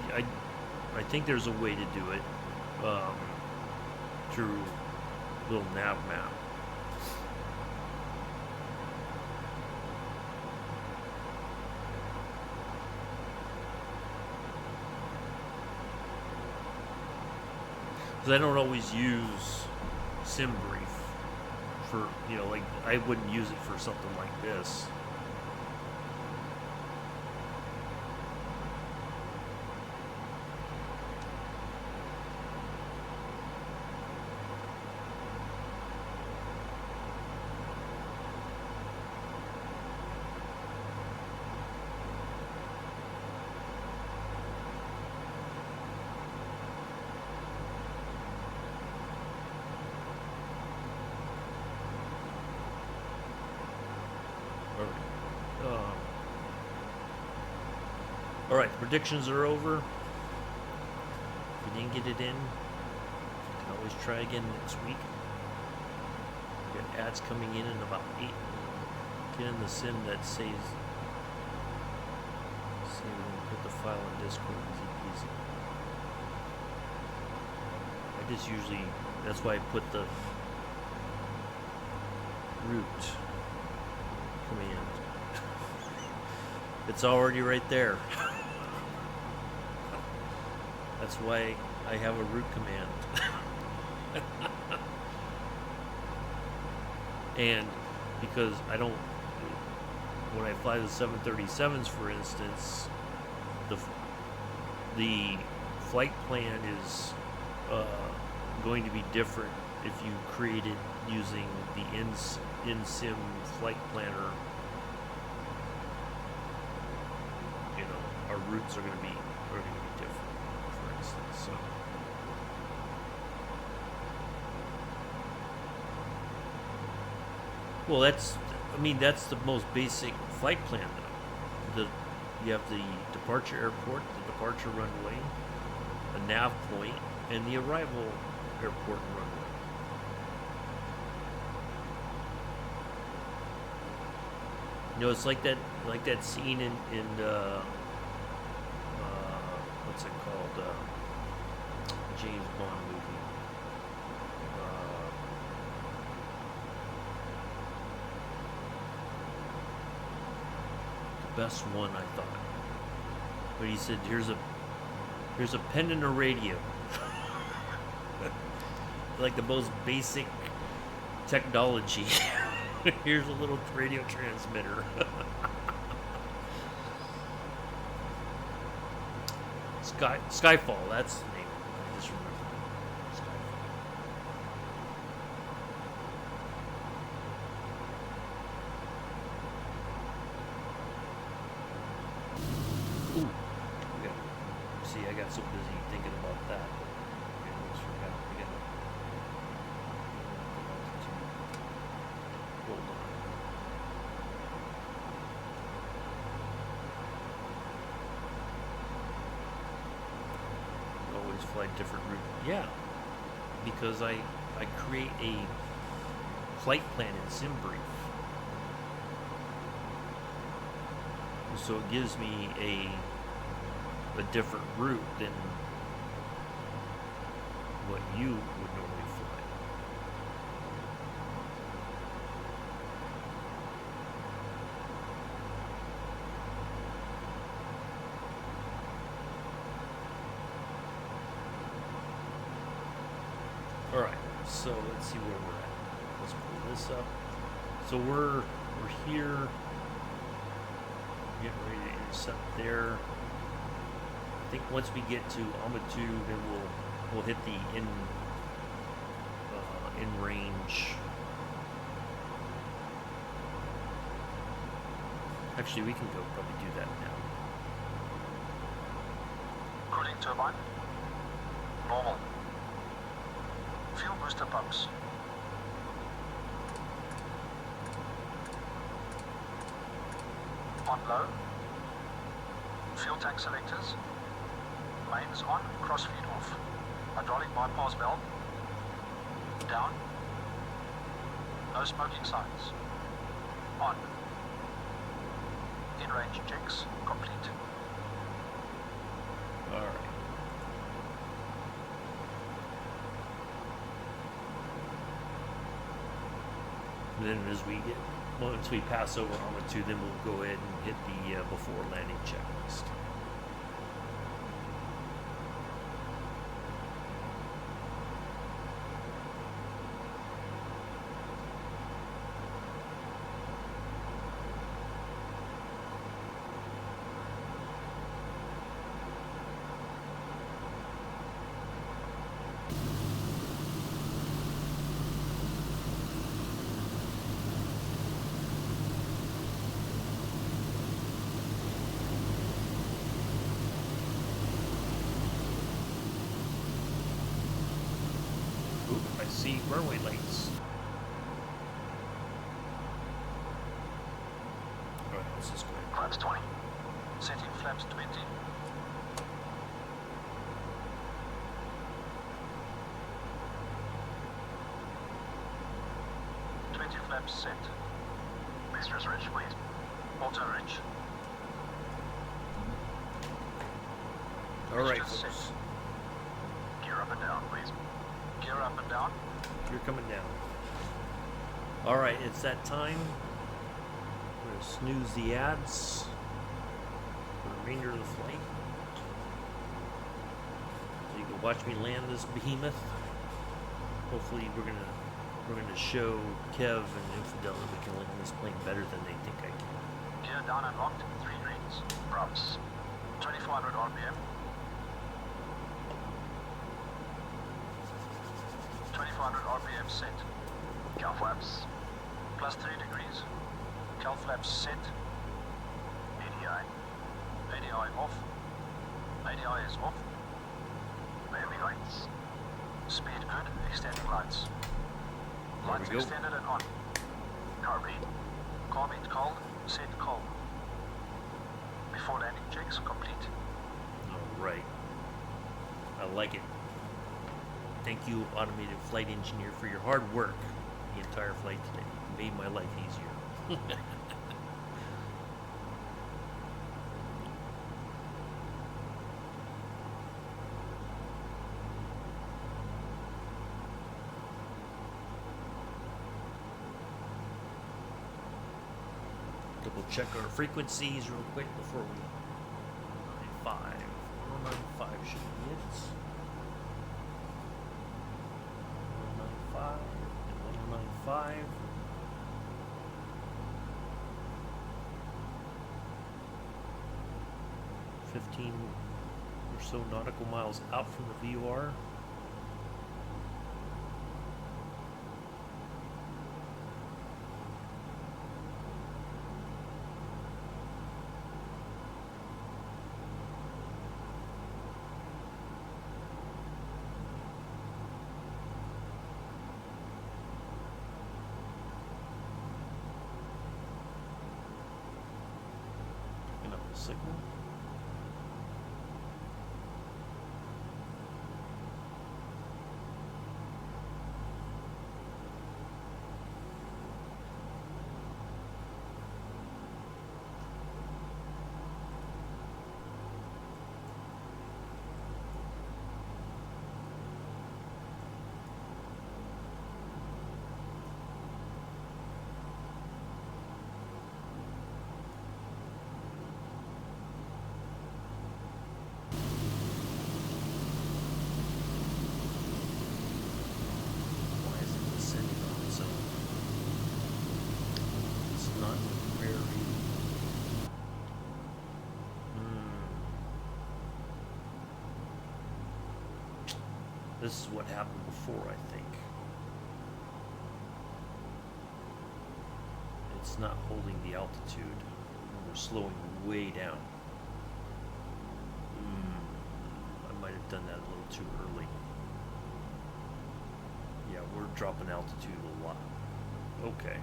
think there's a way to do it through little nav map. because I don't always use SimBrief for, you know, like I wouldn't use it for something like this. Alright, the predictions are over. If you didn't get it in, you can always try again next week. We got ads coming in about 8. Get in the sim that saves. See, we can put the file in Discord. Easy. I just usually, that's why I put the root command. It's already right there. That's why I have a root command. And because I don't, when I fly the 737s, for instance, the flight plan is going to be different if you create it using the in-sim flight planner. You know, our routes are going to be different, for instance. So. Well, that's the most basic flight plan, though. You have the departure airport, the departure runway, a nav point, and the arrival airport and runway. You know, it's like that scene in what's it called? James Bond movie. Best one, I thought. But he said, here's a pen and a radio. Like the most basic technology. Here's a little radio transmitter. Skyfall, that's the name. I just remember. Ooh. See, I got so busy thinking about that. I almost forgot. Hold on. Always fly different route. Yeah. Because I create a flight plan in SimBrief. So it gives me a different route than what you would normally fly. All right, so let's see where we're at. Let's pull this up. So we're here. Getting ready to intercept there. I think once we get to Almaty, then we'll hit the in range. Actually, we can go probably do that now. Cooling turbine. Normal. Fuel booster pumps. On low. Fuel tank selectors. Mains on, crossfeed off. Hydraulic bypass valve. Down. No smoking signs. On. In-range checks complete. All right. And then as we get, once we pass over Almaty, then we'll go ahead and hit the before landing checklist. see runway lights. Alright, let's just go ahead. Flaps 20. Setting flaps 20. 20 flaps set. Mistress Ridge, please. Auto ridge. Alright, Mistress folks. set. Gear up and down, please. Gear up and down. You're coming down. Alright, it's that time. We're going to snooze the ads for the remainder of the flight. So you can watch me land this behemoth. Hopefully we're gonna show Kev and Infidel that we can land this plane better than they think I can. Gear down and locked. 3 rings. Props. 2400 RPM. 2400 RPM set. Cow flaps. Plus 3 degrees. Cal flaps set. ADI. ADI off. ADI is off. Landing lights. Speed good. Extending lights. There Lights we go. extended and on. Carbine. Carbine cold. Set cold. Before landing checks complete. Alright. I like it. Thank you, Automated Flight Engineer, for your hard work the entire flight today. It made my life easier. Double check our frequencies real quick before we 195. 195 should be it. 195 and 195. $15 or so nautical miles out from the VOR. Picking up the signal. Why is it descending on its own? It's not very... This is what happened before, I think. It's not holding the altitude. And we're slowing way down. I might have done that a little too early. Yeah, we're dropping altitude a lot. Okay.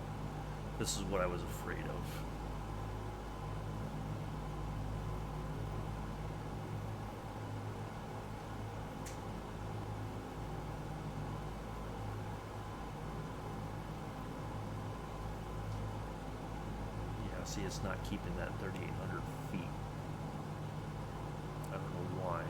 This is what I was afraid of. Yeah, see, it's not keeping that 3,800 feet. I don't know why.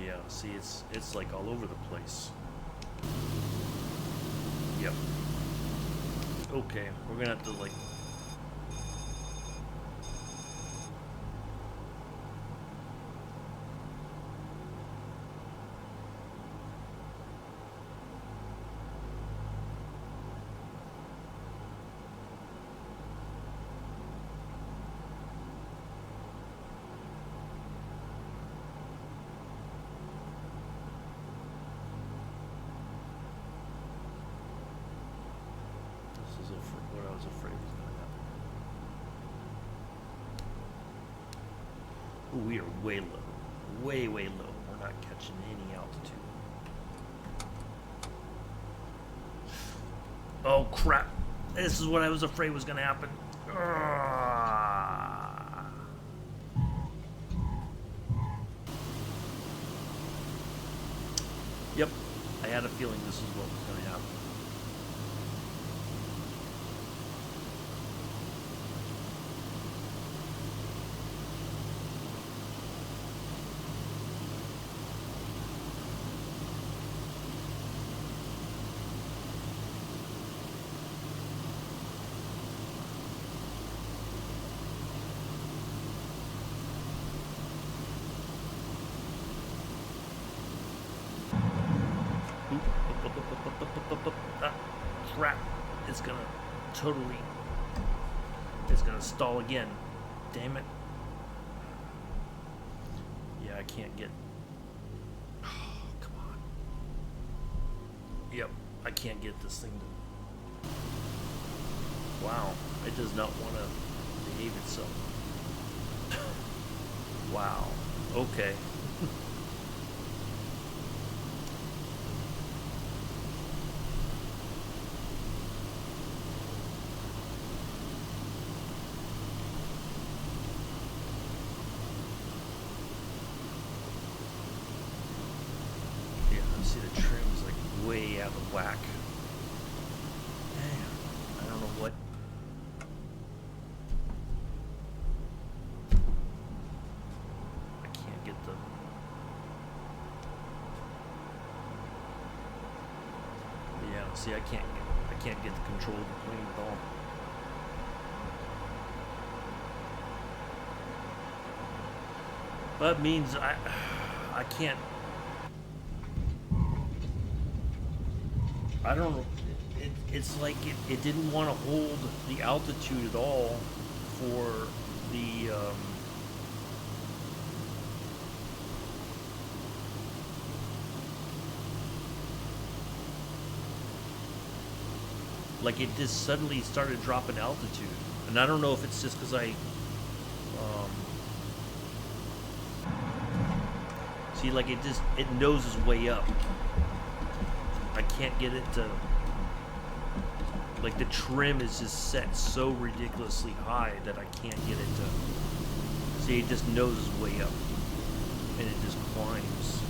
Yeah, see, it's like all over the place. Yep. Okay, we're gonna have to like... we are way low. Way, way low. We're not catching any altitude. Oh crap. This is what I was afraid was going to happen. Yep. I had a feeling this is what was going to happen. Crap. It's gonna totally... It's gonna stall again. Damn it. Yeah, I can't get... Oh, come on. Yep, I can't get this thing to... Wow, it does not want to behave itself. Wow, okay. See, the trim's like way out of whack. Man, I don't know what. I can't get the. Yeah, see, I can't get the control of the plane at all. That means I can't. I don't know. It's like it didn't want to hold the altitude at all for the like it just suddenly started dropping altitude, and I don't know if it's just because I see, like it noses way up. I can't get it to, like the trim is just set so ridiculously high that I can't get it to, see, it just noses way up and it just climbs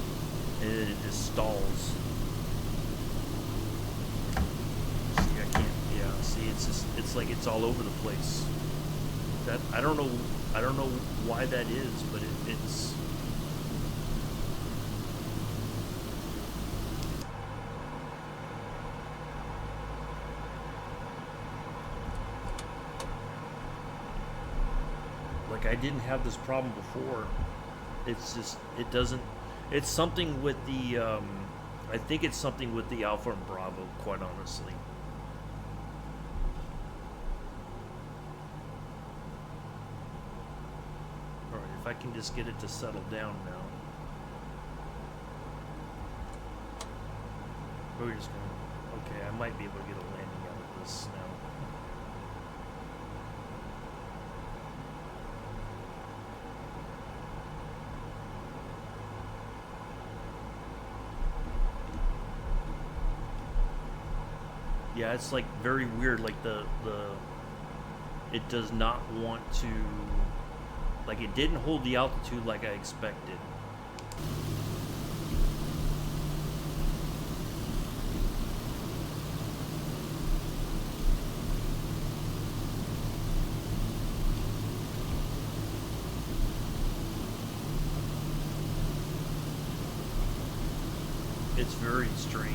and then it just stalls. See, I can't, yeah, see, it's like it's all over the place. That, I don't know why that is, but it's like I didn't have this problem before. It's just, it doesn't, it's something with the, I think it's something with the Alpha and Bravo, quite honestly. Alright, if I can just get it to settle down now. We're just gonna, okay, I might be able to get a landing out of this now. Yeah, it's like very weird, like it does not want to, like it didn't hold the altitude like I expected. It's very strange.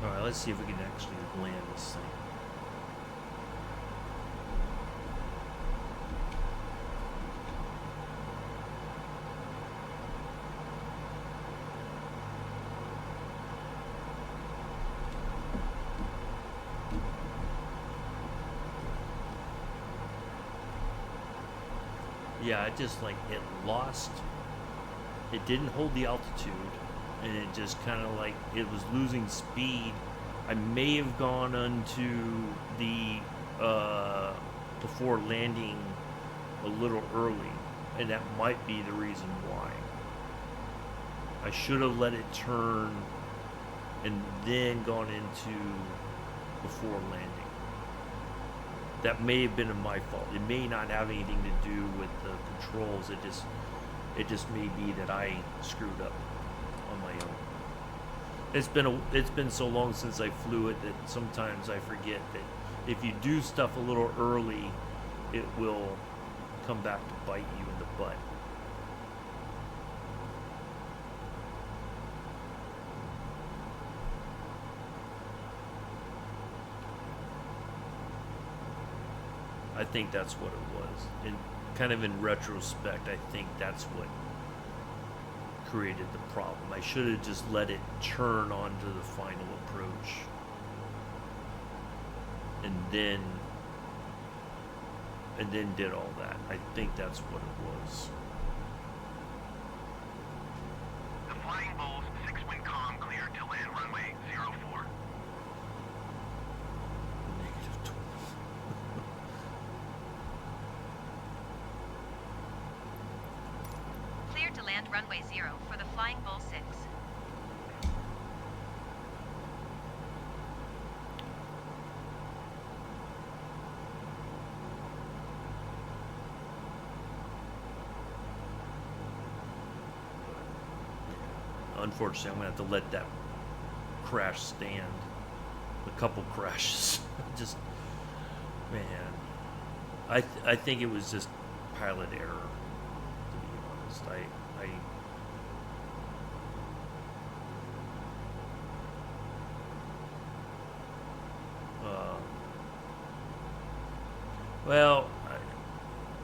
Alright, let's see if we can actually land this thing. yeah, it just like it lost. It didn't hold the altitude, and it just kind of like it was losing speed. I may have gone onto the before landing a little early, and that might be the reason why. I should have let it turn and then gone into before landing. That may have been my fault. It may not have anything to do with the controls. It just may be that I screwed up on my own. It's been so long since I flew it that sometimes I forget that if you do stuff a little early, it will come back to bite you in the butt. I think that's what it was. And kind of in retrospect, I think that's what created the problem. I should have just let it turn onto the final approach. And then did all that. I think that's what it was. The Flying Bulls 6-wind calm cleared to land runway 04. Negative 12. Cleared to land runway 0 for the Flying Bull 6. Unfortunately, I'm gonna have to let that crash stand. A couple crashes. Just, man. I think it was just pilot error, to be honest.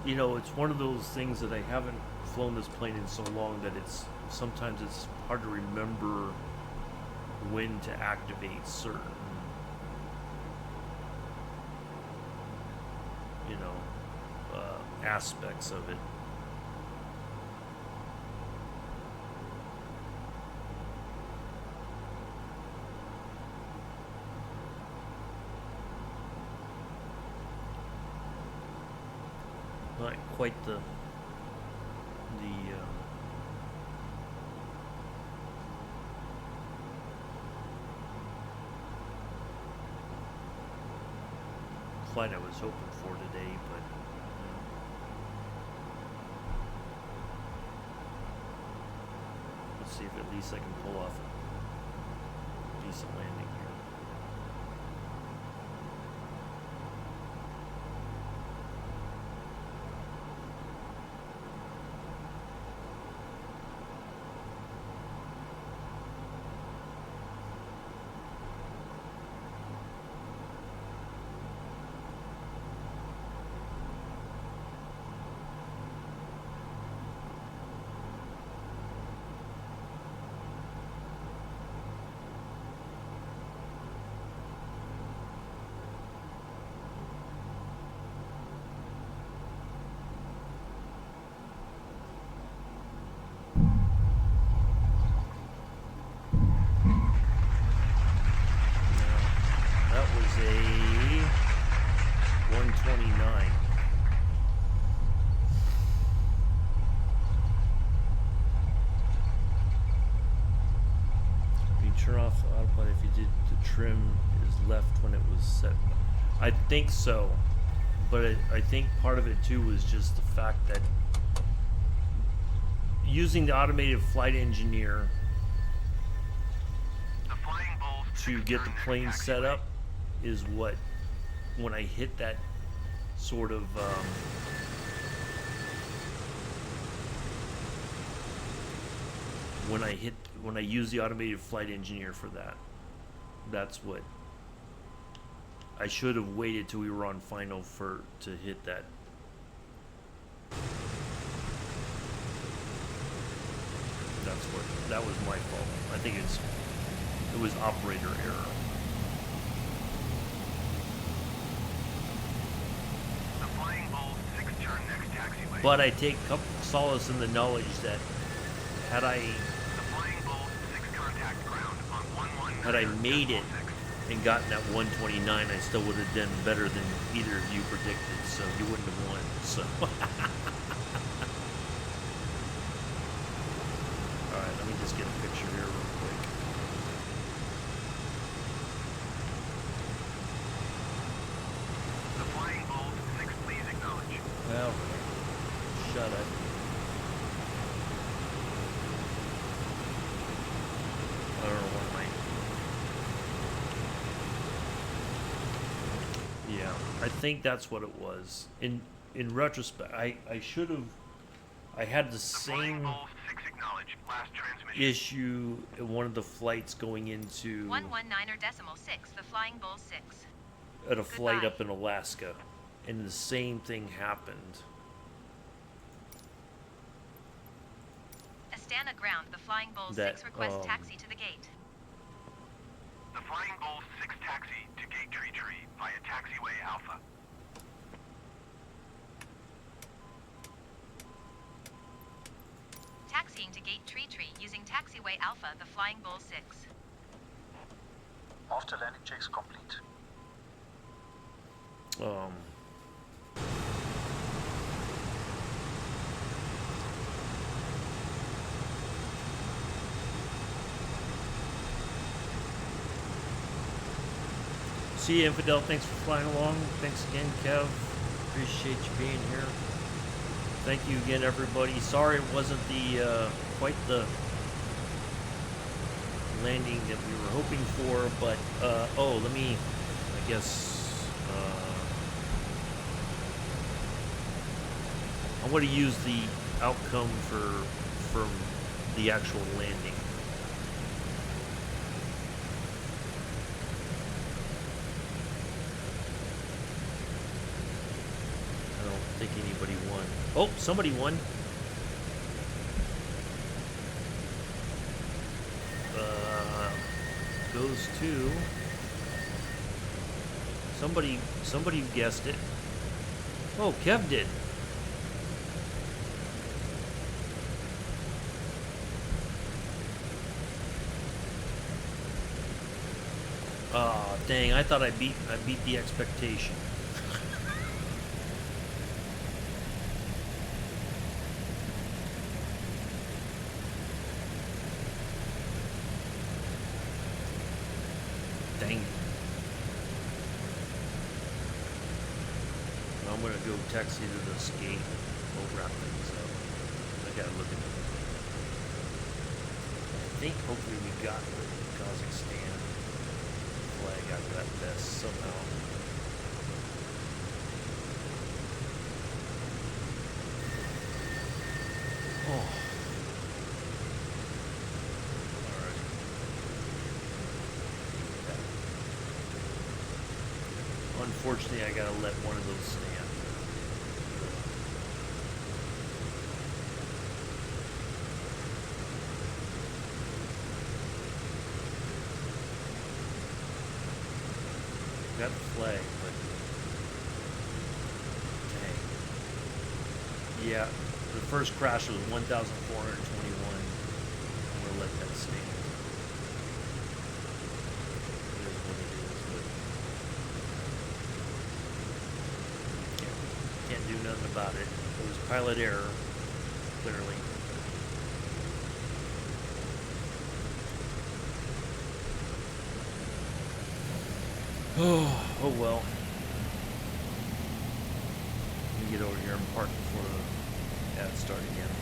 You know, it's one of those things that I haven't flown this plane in so long that sometimes it's hard to remember when to activate certain, you know, aspects of it. Not quite the flight I was hoping for today, but let's see if at least I can pull off a decent landing here. That was a 129. You turn off the autopilot if you did the trim is left when it was set. I think so, but I think part of it too was just the fact that using the automated flight engineer The Flying Bulls to get the plane set up is what, when I hit that sort of when I use the automated flight engineer for that, that's what I should have waited till we were on final to hit that. That was my fault. I think it was operator error. The Flying Bulls 6 turn next taxiway. But I take solace in the knowledge that had I The Flying Bull 6 contact ground on 11. had I made it and gotten that 129, I still would have done better than either of you predicted. So you wouldn't have won. So. All right, let me just get a picture here real quick. The Flying Bull 6, please acknowledge. Well, shut up. I don't know what yeah, I think that's what it was. In retrospect, I should have. I had the Flying same Bull 6 acknowledge. Last transmission. issue in one of the flights going into 119.6, the Flying Bull 6. at a flight Goodbye. up in Alaska, and the same thing happened. Astana ground, the Flying Bull That, 6 request taxi to the gate. The Flying Bull 6 taxi to Gate Tree via Taxiway Alpha. Taxiing to Gate Tree using Taxiway Alpha, the Flying Bull 6. After landing checks complete. See you, Infidel. Thanks for flying along. Thanks again, Kev. Appreciate you being here. Thank you again, everybody. Sorry it wasn't the quite the landing that we were hoping for, but oh, let me, I guess, I want to use the outcome from the actual landing. I don't think anybody won. Oh, somebody won. Goes to somebody guessed it. Oh, Kev did. Oh, dang, I thought I beat the expectation. Dang. Well, I'm gonna go taxi to this gate. We'll wrap things up. I gotta look at it. I think hopefully we got the Kazakhstan flag out of that vest somehow. Oh. Unfortunately, I gotta let one of those stand. Got the flag, but dang. Yeah, the first crash was 1,421. I'm gonna let that stand. It is what it is, but can't do nothing about it. It was pilot error, clearly. Oh well. Let me get over here and park before the ads start again.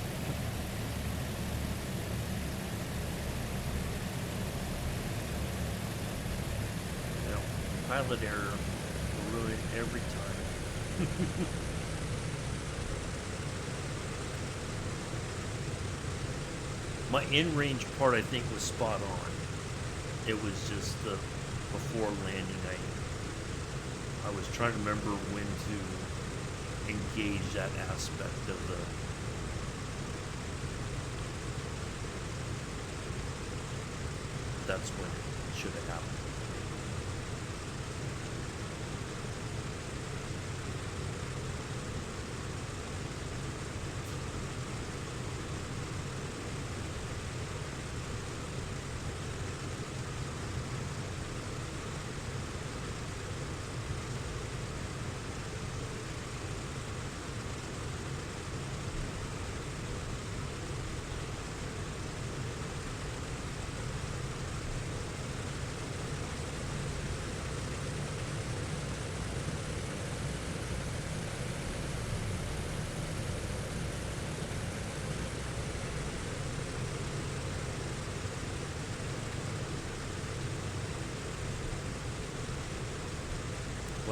You know, pilot error will ruin it every time. My in-range part, I think, was spot on. It was just the before landing, I was trying to remember when to engage that aspect of the that's when it should have happened.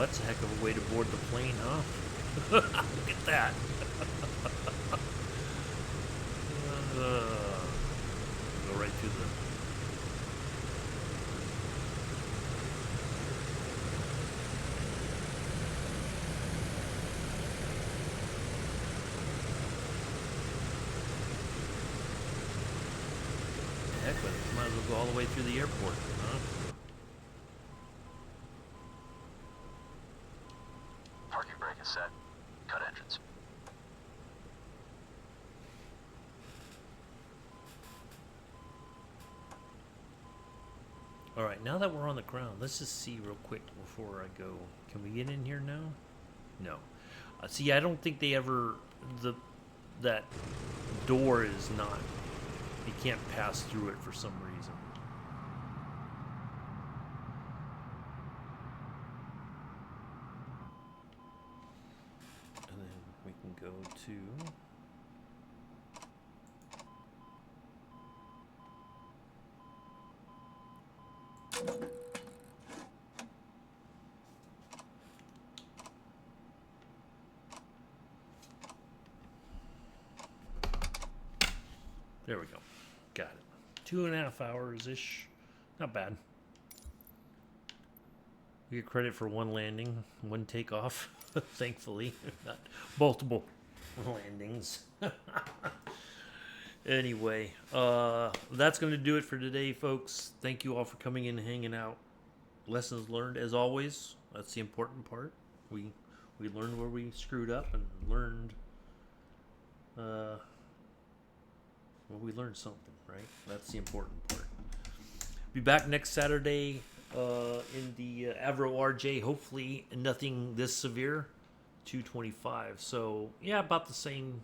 Well, that's a heck of a way to board the plane, huh? Look at that. Go right through the... Heck with it. Might as well go all the way through the airport, huh? Parking brake is set. Cut entrance. Alright, now that we're on the ground, let's just see real quick before I go. Can we get in here now? No. See, I don't think they ever... that door is not... You can't pass through it for some reason. And then we can go to... There we go. Got it. 2.5 hours-ish. Not bad. We get credit for one landing, one takeoff, thankfully. Not multiple landings. Anyway, that's going to do it for today, folks. Thank you all for coming in and hanging out. Lessons learned, as always. That's the important part. We learned where we screwed up and learned... well, we learned something, right? That's the important part. Be back next Saturday in the Avro RJ. Hopefully nothing this severe. 225. So, yeah, about the same.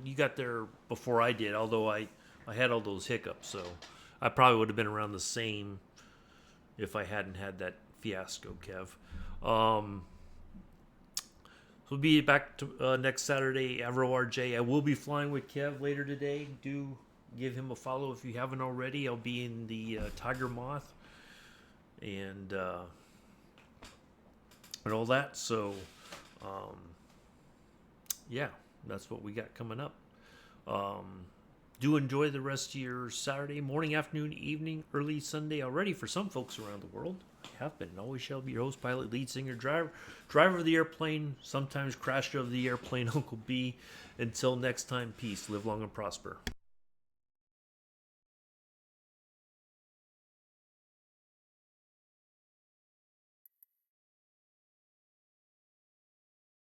You got there before I did, although I had all those hiccups. So, I probably would have been around the same if I hadn't had that fiasco, Kev. We'll be back to next Saturday, Avro RJ. I will be flying with Kev later today. Do give him a follow if you haven't already. I'll be in the Tiger Moth and all that. So, yeah, that's what we got coming up. Do enjoy the rest of your Saturday, morning, afternoon, evening, early Sunday already for some folks around the world. I have been and always shall be your host, pilot, lead singer, driver of the airplane, sometimes crasher of the airplane, Uncle B. Until next time, peace, live long and prosper.